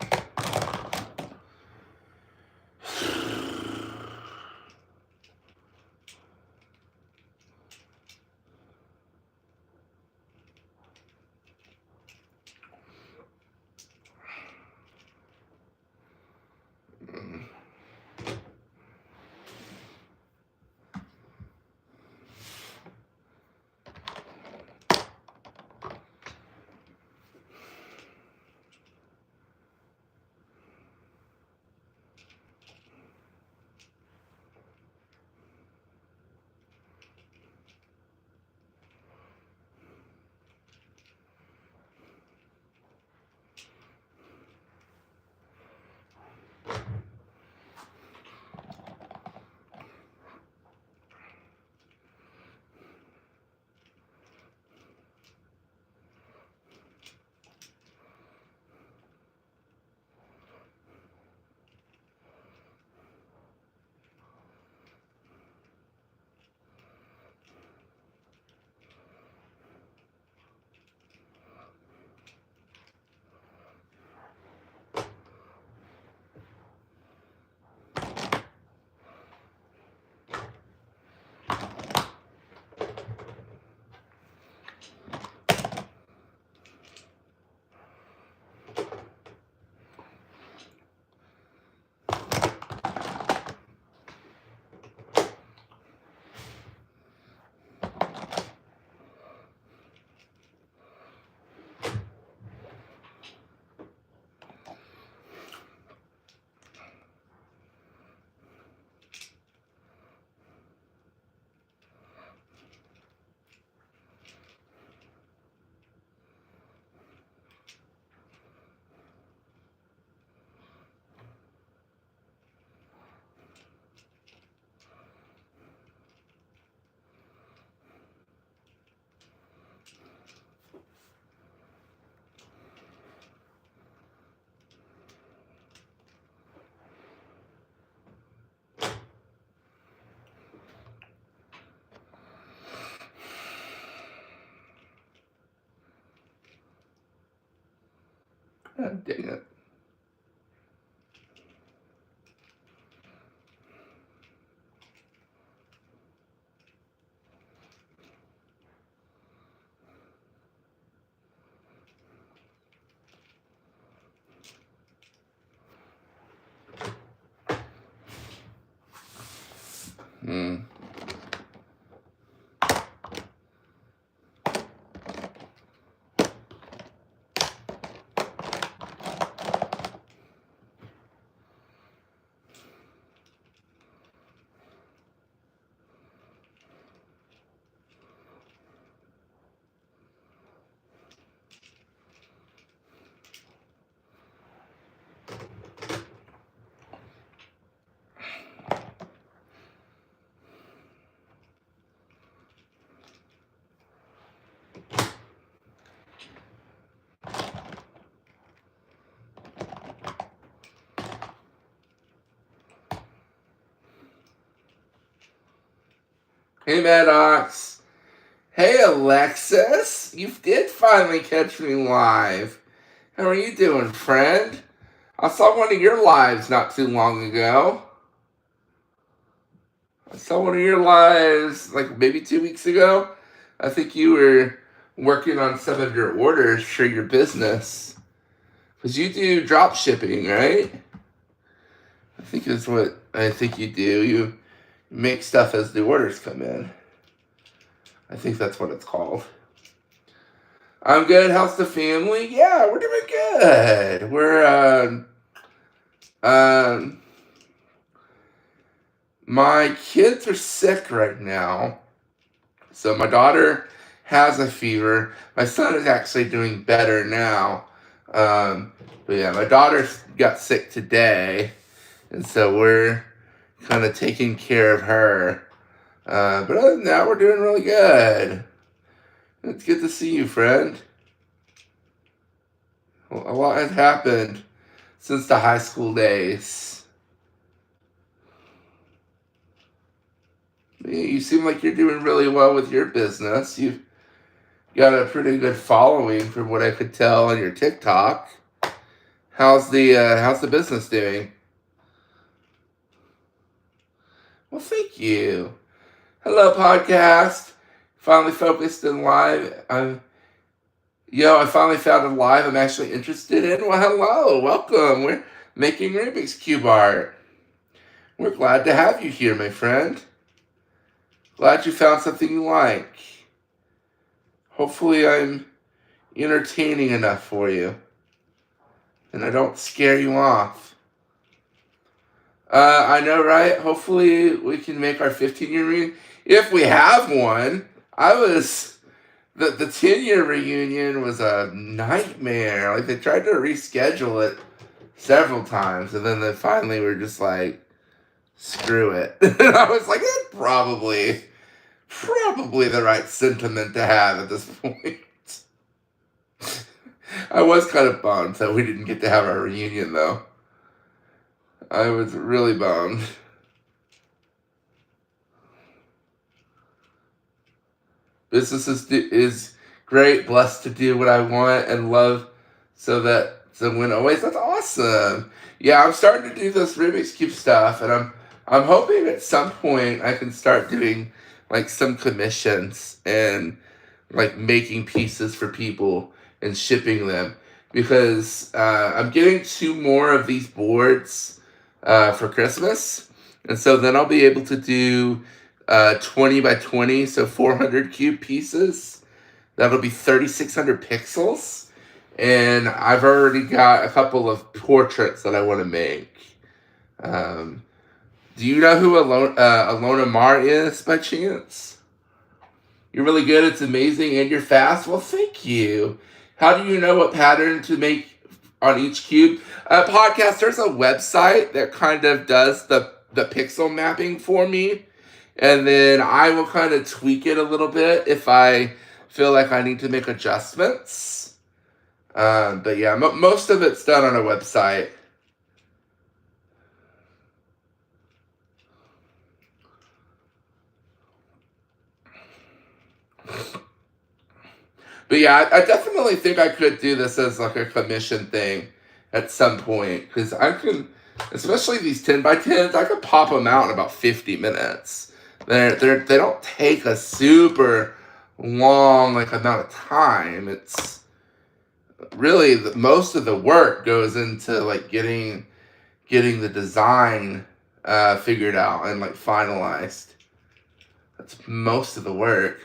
Oh, dang it. Hmm. Hey, Maddox. Hey, Alexis. You did finally catch me live. How are you doing, friend? I saw one of your lives not too long ago. I saw one of your lives like maybe 2 weeks ago. I think you were working on some of your orders for your business. Because you do drop shipping, right? I think that's what I think you do. You make stuff as the orders come in. I think that's what it's called. I'm good. How's the family? Yeah, we're doing good. Um, my kids are sick right now. So my daughter has a fever. My son is actually doing better now. Um, but yeah, my daughter got sick today. And so we're kind of taking care of her. But other than that, we're doing really good. It's good to see you, friend. A lot has happened since the high school days. You seem like you're doing really well with your business. You've got a pretty good following from what I could tell on your TikTok. How's the business doing? Well, thank you. Hello, podcast. Finally focused in live. I finally found a live I'm actually interested in. Well, hello, welcome. We're making Rubik's Cube Art. We're glad to have you here, my friend. Glad you found something you like. Hopefully I'm entertaining enough for you. And I don't scare you off. I know, right? Hopefully we can make our 15-year reunion. If we have one. The 10-year reunion was a nightmare. Like, they tried to reschedule it several times, and then they finally were just like, screw it. And I was like, it's probably the right sentiment to have at this point. I was kind of bummed that we didn't get to have our reunion, though. I was really bummed. Business is great, blessed to do what I want and love, so win always. That's awesome. Yeah, I'm starting to do this Rubik's Cube stuff, and I'm hoping at some point I can start doing like some commissions and like making pieces for people and shipping them, because I'm getting 2 more of these boards for Christmas, and so then I'll be able to do 20 by 20, so 400 cube pieces. That'll be 3,600 pixels. And I've already got a couple of portraits that I want to make. Do you know who Alona Mar is by chance? You're really good, it's amazing, and you're fast? Well, thank you. How do you know what pattern to make on each cube? Podcast, there's a website that kind of does the pixel mapping for me. And then I will kind of tweak it a little bit if I feel like I need to make adjustments. But yeah, most of it's done on a website. But yeah, I definitely think I could do this as like a commission thing at some point because I can, especially these 10 by 10s, I could pop them out in about 50 minutes. They don't take a super long like amount of time. It's really most of the work goes into like getting the design figured out and like finalized. That's most of the work.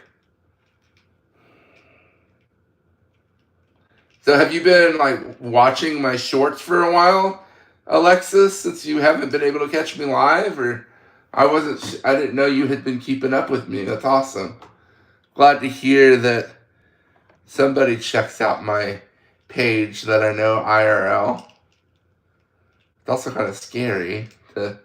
So have you been like watching my shorts for a while, Alexis, since you haven't been able to catch me live? Or I didn't know you had been keeping up with me. That's awesome. Glad to hear that somebody checks out my page that I know IRL. It's also kind of scary to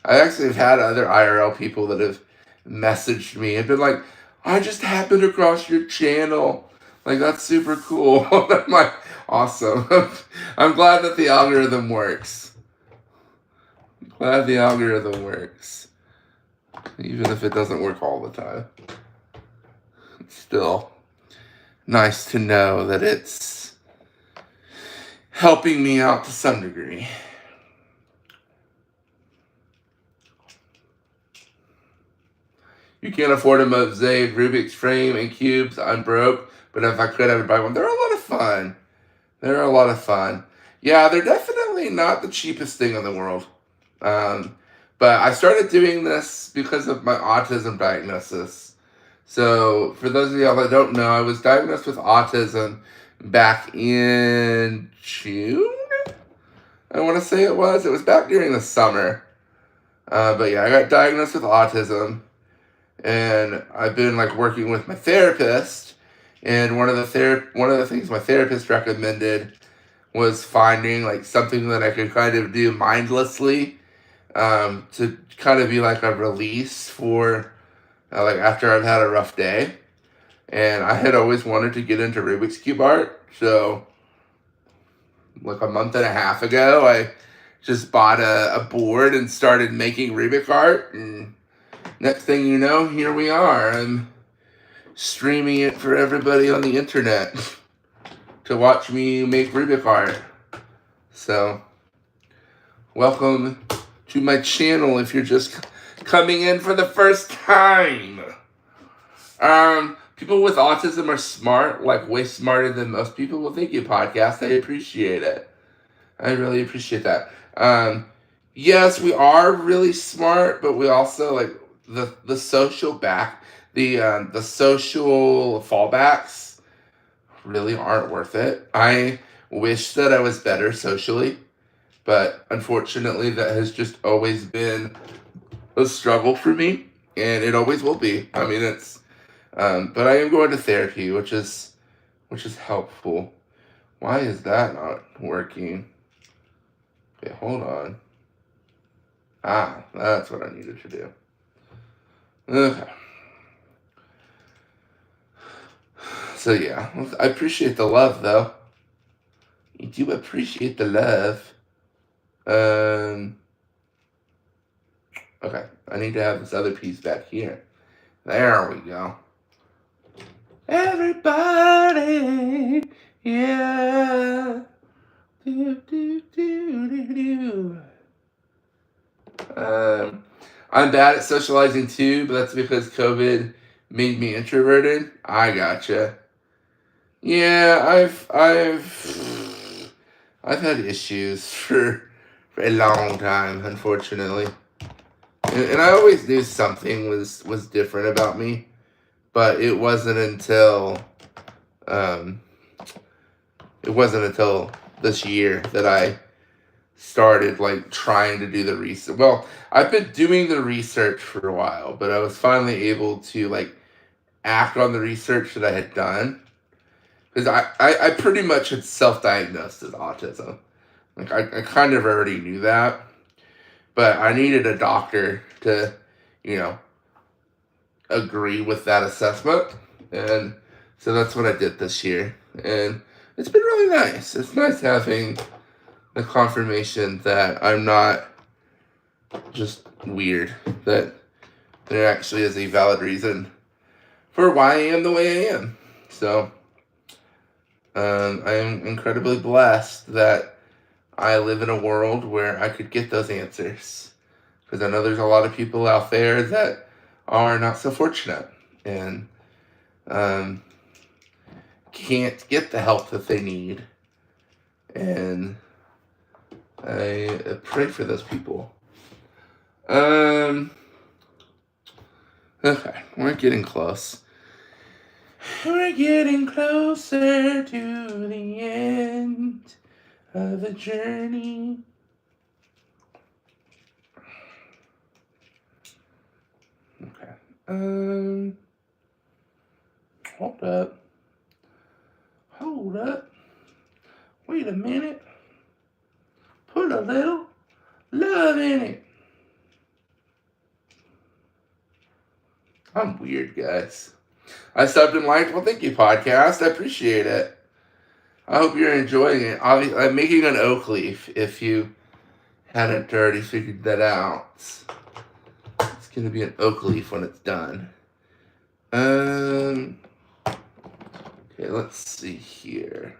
I actually have had other IRL people that have messaged me and been like, I just happened across your channel. Like, that's super cool. I'm like, awesome. I'm glad that the algorithm works. Glad the algorithm works. Even if it doesn't work all the time. It's still nice to know that it's helping me out to some degree. You can't afford a mosaic, Rubik's frame, and cubes. I'm broke, but if I could, I would buy one. They're a lot of fun. They're a lot of fun. Yeah, they're definitely not the cheapest thing in the world. But I started doing this because of my autism diagnosis. So, for those of y'all that don't know, I was diagnosed with autism back in June. I want to say it was. It was back during the summer. But yeah, I got diagnosed with autism. And I've been like working with my therapist, and one of the things my therapist recommended was finding like something that I could kind of do mindlessly, to kind of be like a release for like after I've had a rough day. And I had always wanted to get into Rubik's Cube Art, so like a month and a half ago, I just bought a board and started making Rubik art, and next thing you know, here we are. I'm streaming it for everybody on the internet to watch me make Rubik art. So, welcome to my channel if you're just coming in for the first time. People with autism are smart, like way smarter than most people. Well, thank you, podcast. I appreciate it. I really appreciate that. Yes, we are really smart, but we also like the social the social fallbacks really aren't worth it. I wish that I was better socially, but unfortunately that has just always been a struggle for me, and it always will be. I mean, it's but I am going to therapy, which is helpful. Why is that not working? Okay, hold on. Ah, that's what I needed to do. Okay. So yeah, I appreciate the love though. You do appreciate the love. Okay, I need to have this other piece back here. There we go. Everybody, yeah. Do, do, do, do, do. I'm bad at socializing too, but that's because COVID made me introverted. I gotcha. Yeah, I've had issues for a long time, unfortunately, and I always knew something was different about me, but it wasn't until um, this year that I started like trying to do the research. Well, I've been doing the research for a while, but I was finally able to like act on the research that I had done. Because I pretty much had self-diagnosed as autism. Like I kind of already knew that. But I needed a doctor to, you know, agree with that assessment. And so that's what I did this year. And it's been really nice. It's nice having the confirmation that I'm not just weird. That there actually is a valid reason for why I am the way I am. So I am incredibly blessed that I live in a world where I could get those answers. Because I know there's a lot of people out there that are not so fortunate and um, can't get the help that they need. And I pray for those people. Um, okay, we're getting close. We're getting closer to the end of the journey. Okay. Hold up. Hold up. Wait a minute. Put a little love in it. I'm weird, guys. I subbed and liked. Well, thank you, podcast. I appreciate it. I hope you're enjoying it. I'm making an oak leaf, if you hadn't already figured that out. It's going to be an oak leaf when it's done. Okay, let's see here.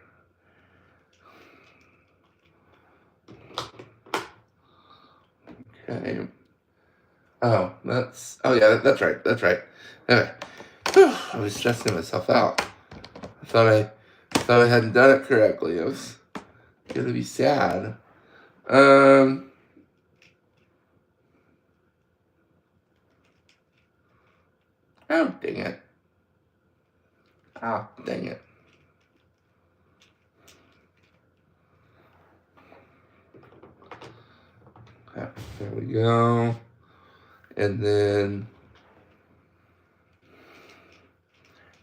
Okay. Oh, yeah, that's right. Okay. Whew, I was stressing myself out. I thought I hadn't done it correctly. I was gonna be sad. Oh, dang it. Oh, dang it. Okay, there we go. And then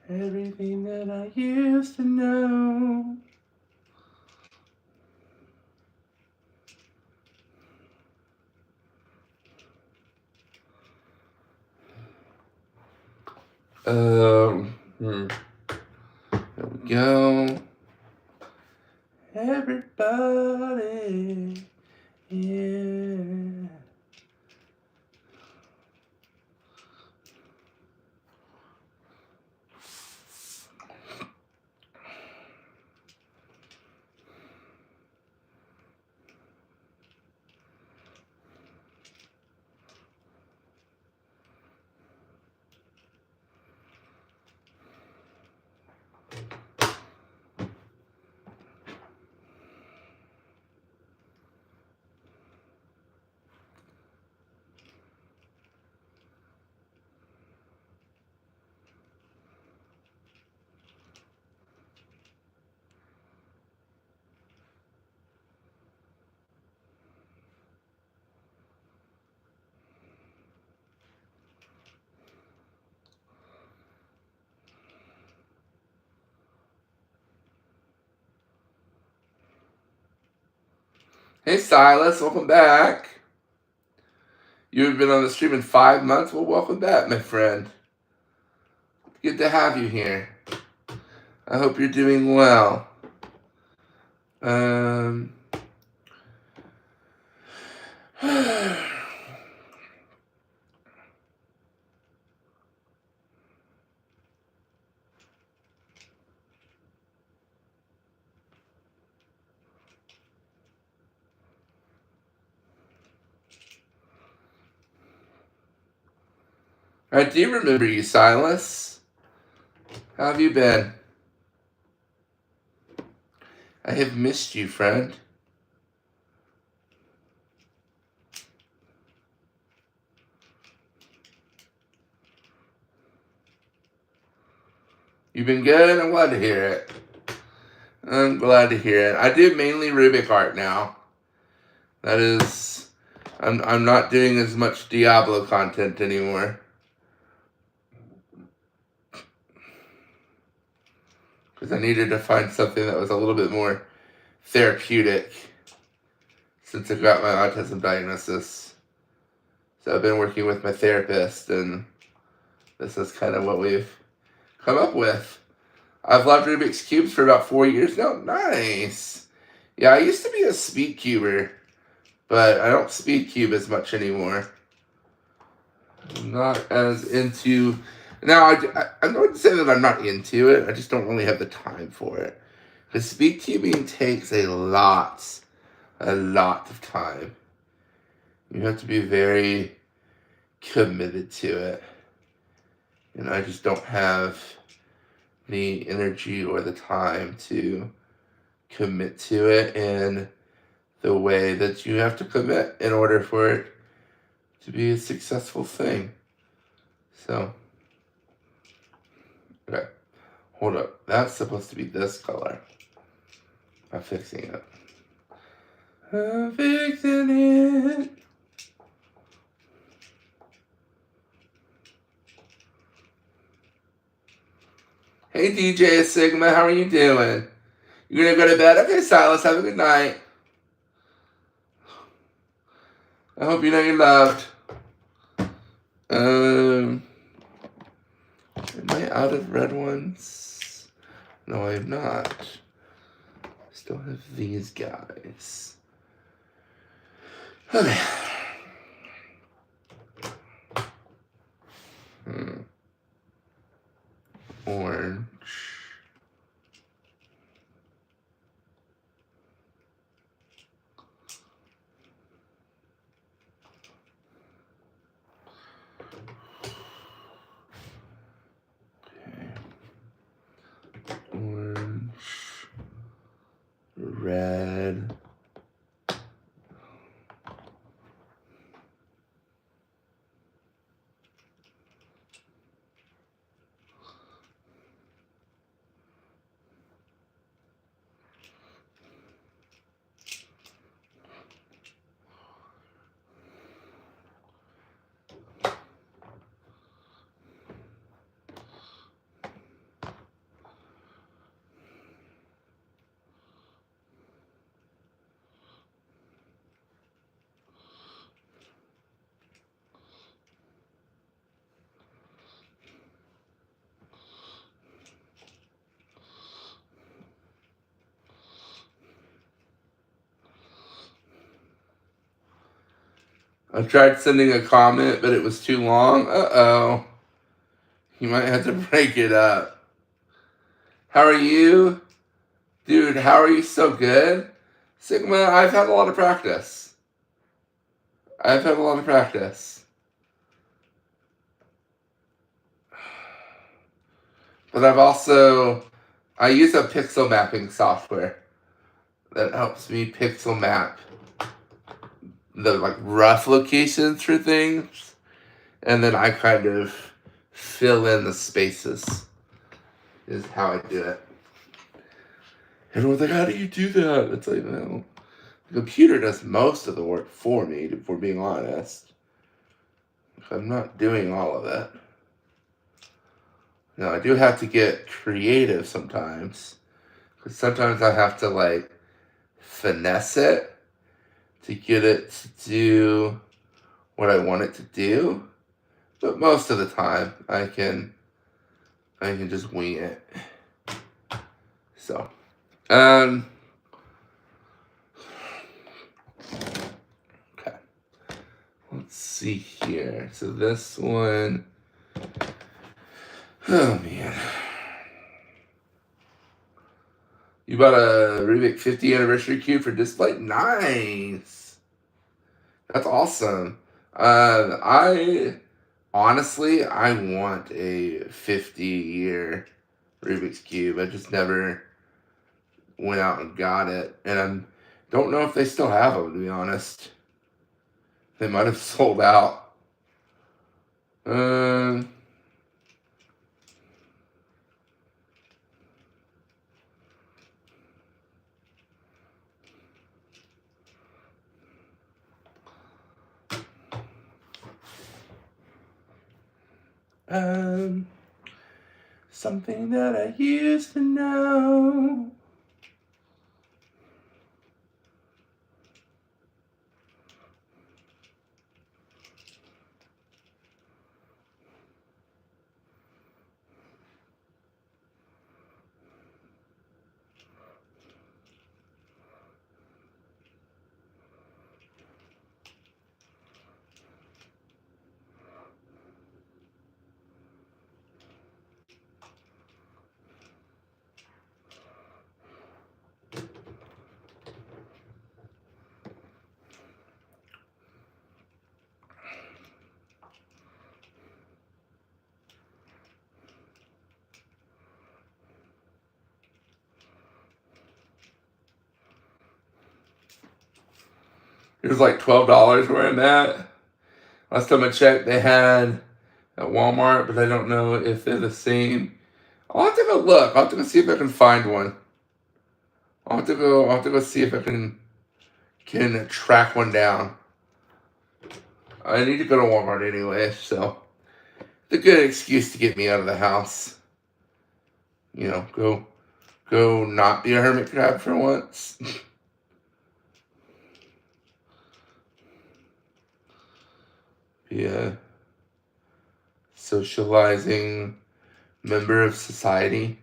everything that I used to know. There we go. Everybody, yeah. Hey Silas, welcome back. You've been on the stream in 5 months. Well, welcome back, my friend. Good to have you here. I hope you're doing well. I do remember you, Silas. How have you been? I have missed you, friend. You've been good? I'm glad to hear it. I'm glad to hear it. I do mainly Rubik art now. That is, I'm not doing as much Diablo content anymore. Because I needed to find something that was a little bit more therapeutic since I got my autism diagnosis. So I've been working with my therapist, and this is kind of what we've come up with. I've loved Rubik's Cubes for about 4 years now. Nice. Yeah, I used to be a speed cuber, but I don't speed cube as much anymore. I'm not as into... Now, I'm going to say that I'm not into it. I just don't really have the time for it. Because speed cubing takes a lot of time. You have to be very committed to it. And I just don't have the energy or the time to commit to it in the way that you have to commit in order for it to be a successful thing. So, okay, hold up. That's supposed to be this color. I'm fixing it. I'm fixing it. Hey DJ Sigma, how are you doing? You gonna go to bed? Okay, Silas, have a good night. I hope you know you're loved. Am I out of red ones? No, I am not. Still have these guys. Okay. Orange. Orange, red, I tried sending a comment, but it was too long. Uh-oh. You might have to break it up. How are you? Dude, how are you so good? Sigma, I've had a lot of practice. I've had a lot of practice. But I use a pixel mapping software that helps me pixel map the like rough locations for things, and then I kind of fill in the spaces. Is how I do it. Everyone's like, "How do you do that?" It's like, no, the computer does most of the work for me. If we're being honest, I'm not doing all of it. Now I do have to get creative sometimes, because sometimes I have to like finesse it to get it to do what I want it to do. But most of the time, I can just wing it. So, okay. Let's see here. So this one, oh man. You bought a Rubik 50 anniversary cube for display? Nice. That's awesome. I want a 50-year Rubik's Cube. I just never went out and got it. And I don't know if they still have them, to be honest. They might have sold out. Something that I used to know. It was like $12 where I'm at. Last time I checked, they had at Walmart, but I don't know if they're the same. I'll have to go look. I'll have to go see if I can find one. I'll have to go see if I can track one down. I need to go to Walmart anyway, so it's a good excuse to get me out of the house. You know, go not be a hermit crab for once. Yeah. Socializing member of society.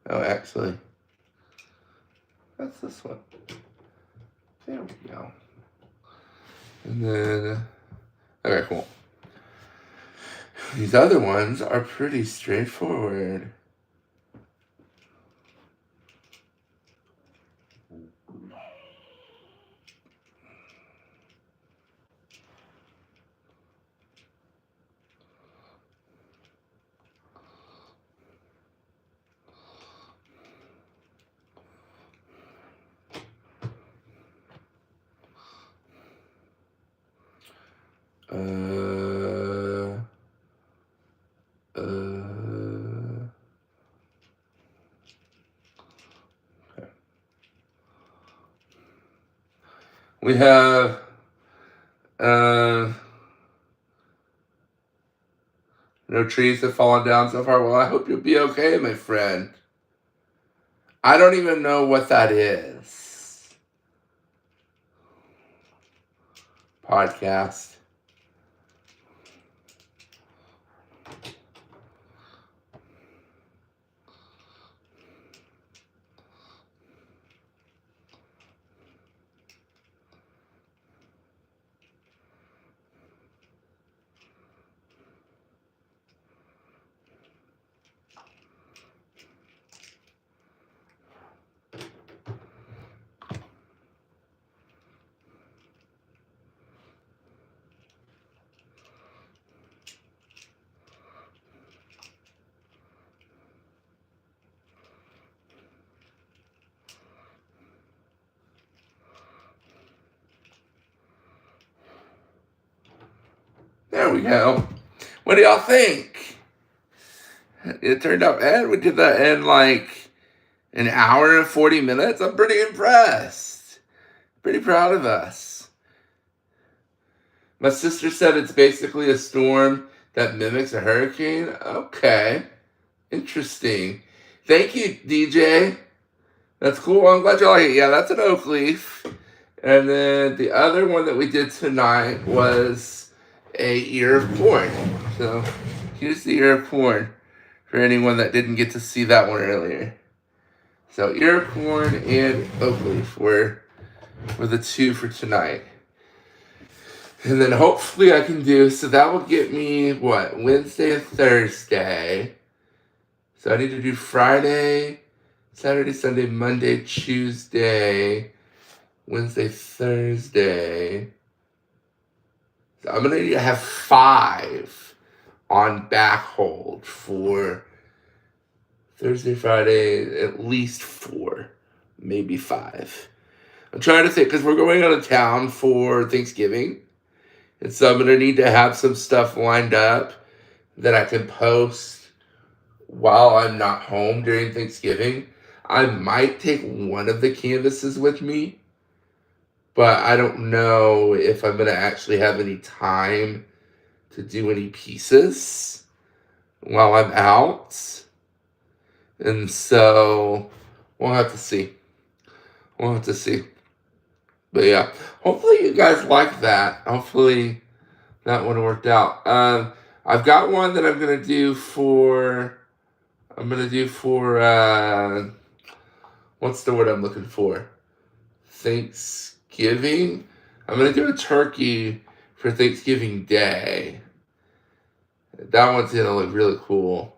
Oh, actually, that's this one. There we go. And then, okay, cool. These other ones are pretty straightforward. Uh, okay. We have no trees have fallen down so far. Well, I hope you'll be okay, my friend. I don't even know what that is. Podcast. There we go. What do y'all think? It turned out, and we did that in like an hour and 40 minutes. I'm pretty impressed. Pretty proud of us. My sister said it's basically a storm that mimics a hurricane. Okay. Interesting. Thank you, DJ. That's cool. I'm glad you like it. Yeah, that's an oak leaf. And then the other one that we did tonight was a ear of corn. So here's the ear of corn for anyone that didn't get to see that one earlier. So ear of corn and oak leaf were the two for tonight. And then hopefully I can do, so that will get me, what, Wednesday and Thursday. So I need to do Friday, Saturday, Sunday, Monday, Tuesday, Wednesday, Thursday. So I'm going to have 5 on back hold for Thursday, Friday, at least 4, maybe 5. I'm trying to think, because we're going out of town for Thanksgiving. And so I'm going to need to have some stuff lined up that I can post while I'm not home during Thanksgiving. I might take one of the canvases with me, but I don't know if I'm going to actually have any time to do any pieces while I'm out. And so we'll have to see. We'll have to see. But yeah, hopefully you guys like that. Hopefully that one worked out. I've got one that I'm gonna do for what's the word I'm looking for? Thanksgiving. I'm gonna do a turkey for Thanksgiving Day. That one's gonna look really cool.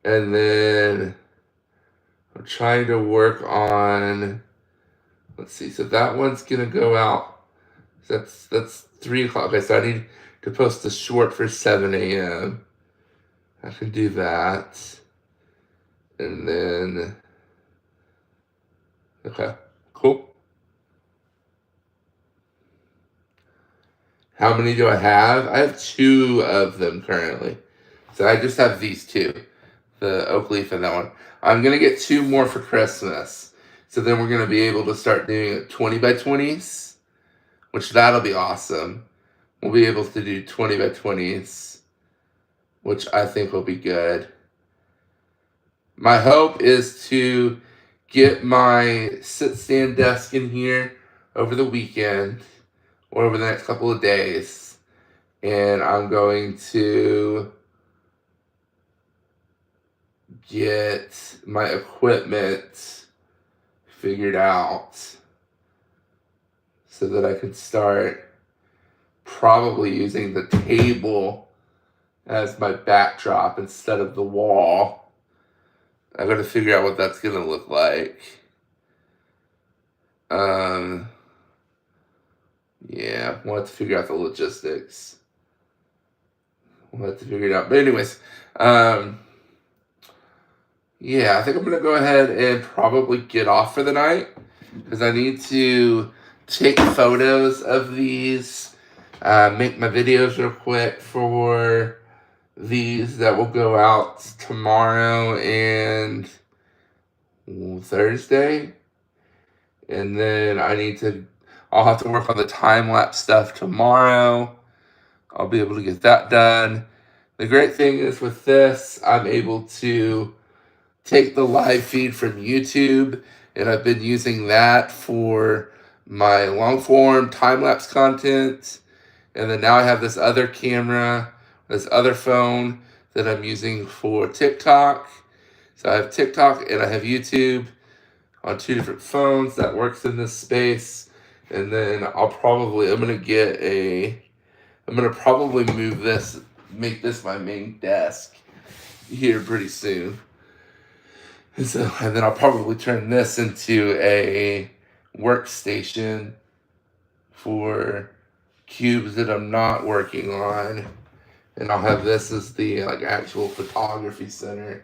And then I'm trying to work on, let's see, so that one's gonna go out. That's 3 o'clock. Okay, so I need to post the short for 7 a.m. I can do that. And then, okay, cool. How many do I have? I have 2 of them currently. So I just have these 2, the oak leaf and that one. I'm going to get 2 more for Christmas. So then we're going to be able to start doing 20 by 20s, which that'll be awesome. We'll be able to do 20 by 20s, which I think will be good. My hope is to get my sit-stand desk in here over the weekend or over the next couple of days. And I'm going to get my equipment figured out so that I can start probably using the table as my backdrop instead of the wall. I gotta figure out what that's gonna look like. Yeah, we'll have to figure out the logistics. We'll have to figure it out. But anyways, yeah, I think I'm gonna go ahead and probably get off for the night because I need to take photos of these, make my videos real quick for these that will go out tomorrow and Thursday. And then I'll have to work on the time-lapse stuff tomorrow. I'll be able to get that done. The great thing is with this, I'm able to take the live feed from YouTube, and I've been using that for my long-form time-lapse content. And then now I have this other camera, this other phone that I'm using for TikTok. So I have TikTok and I have YouTube on 2 different phones. That works in this space. And then I'm gonna probably move this, make this my main desk here pretty soon. And then I'll probably turn this into a workstation for cubes that I'm not working on. And I'll have this as the actual photography center.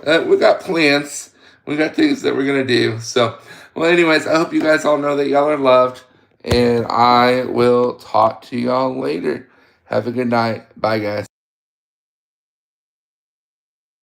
We got plans. We got things that we're going to do. So, well, anyways, I hope you guys all know that y'all are loved. And I will talk to y'all later. Have a good night. Bye, guys.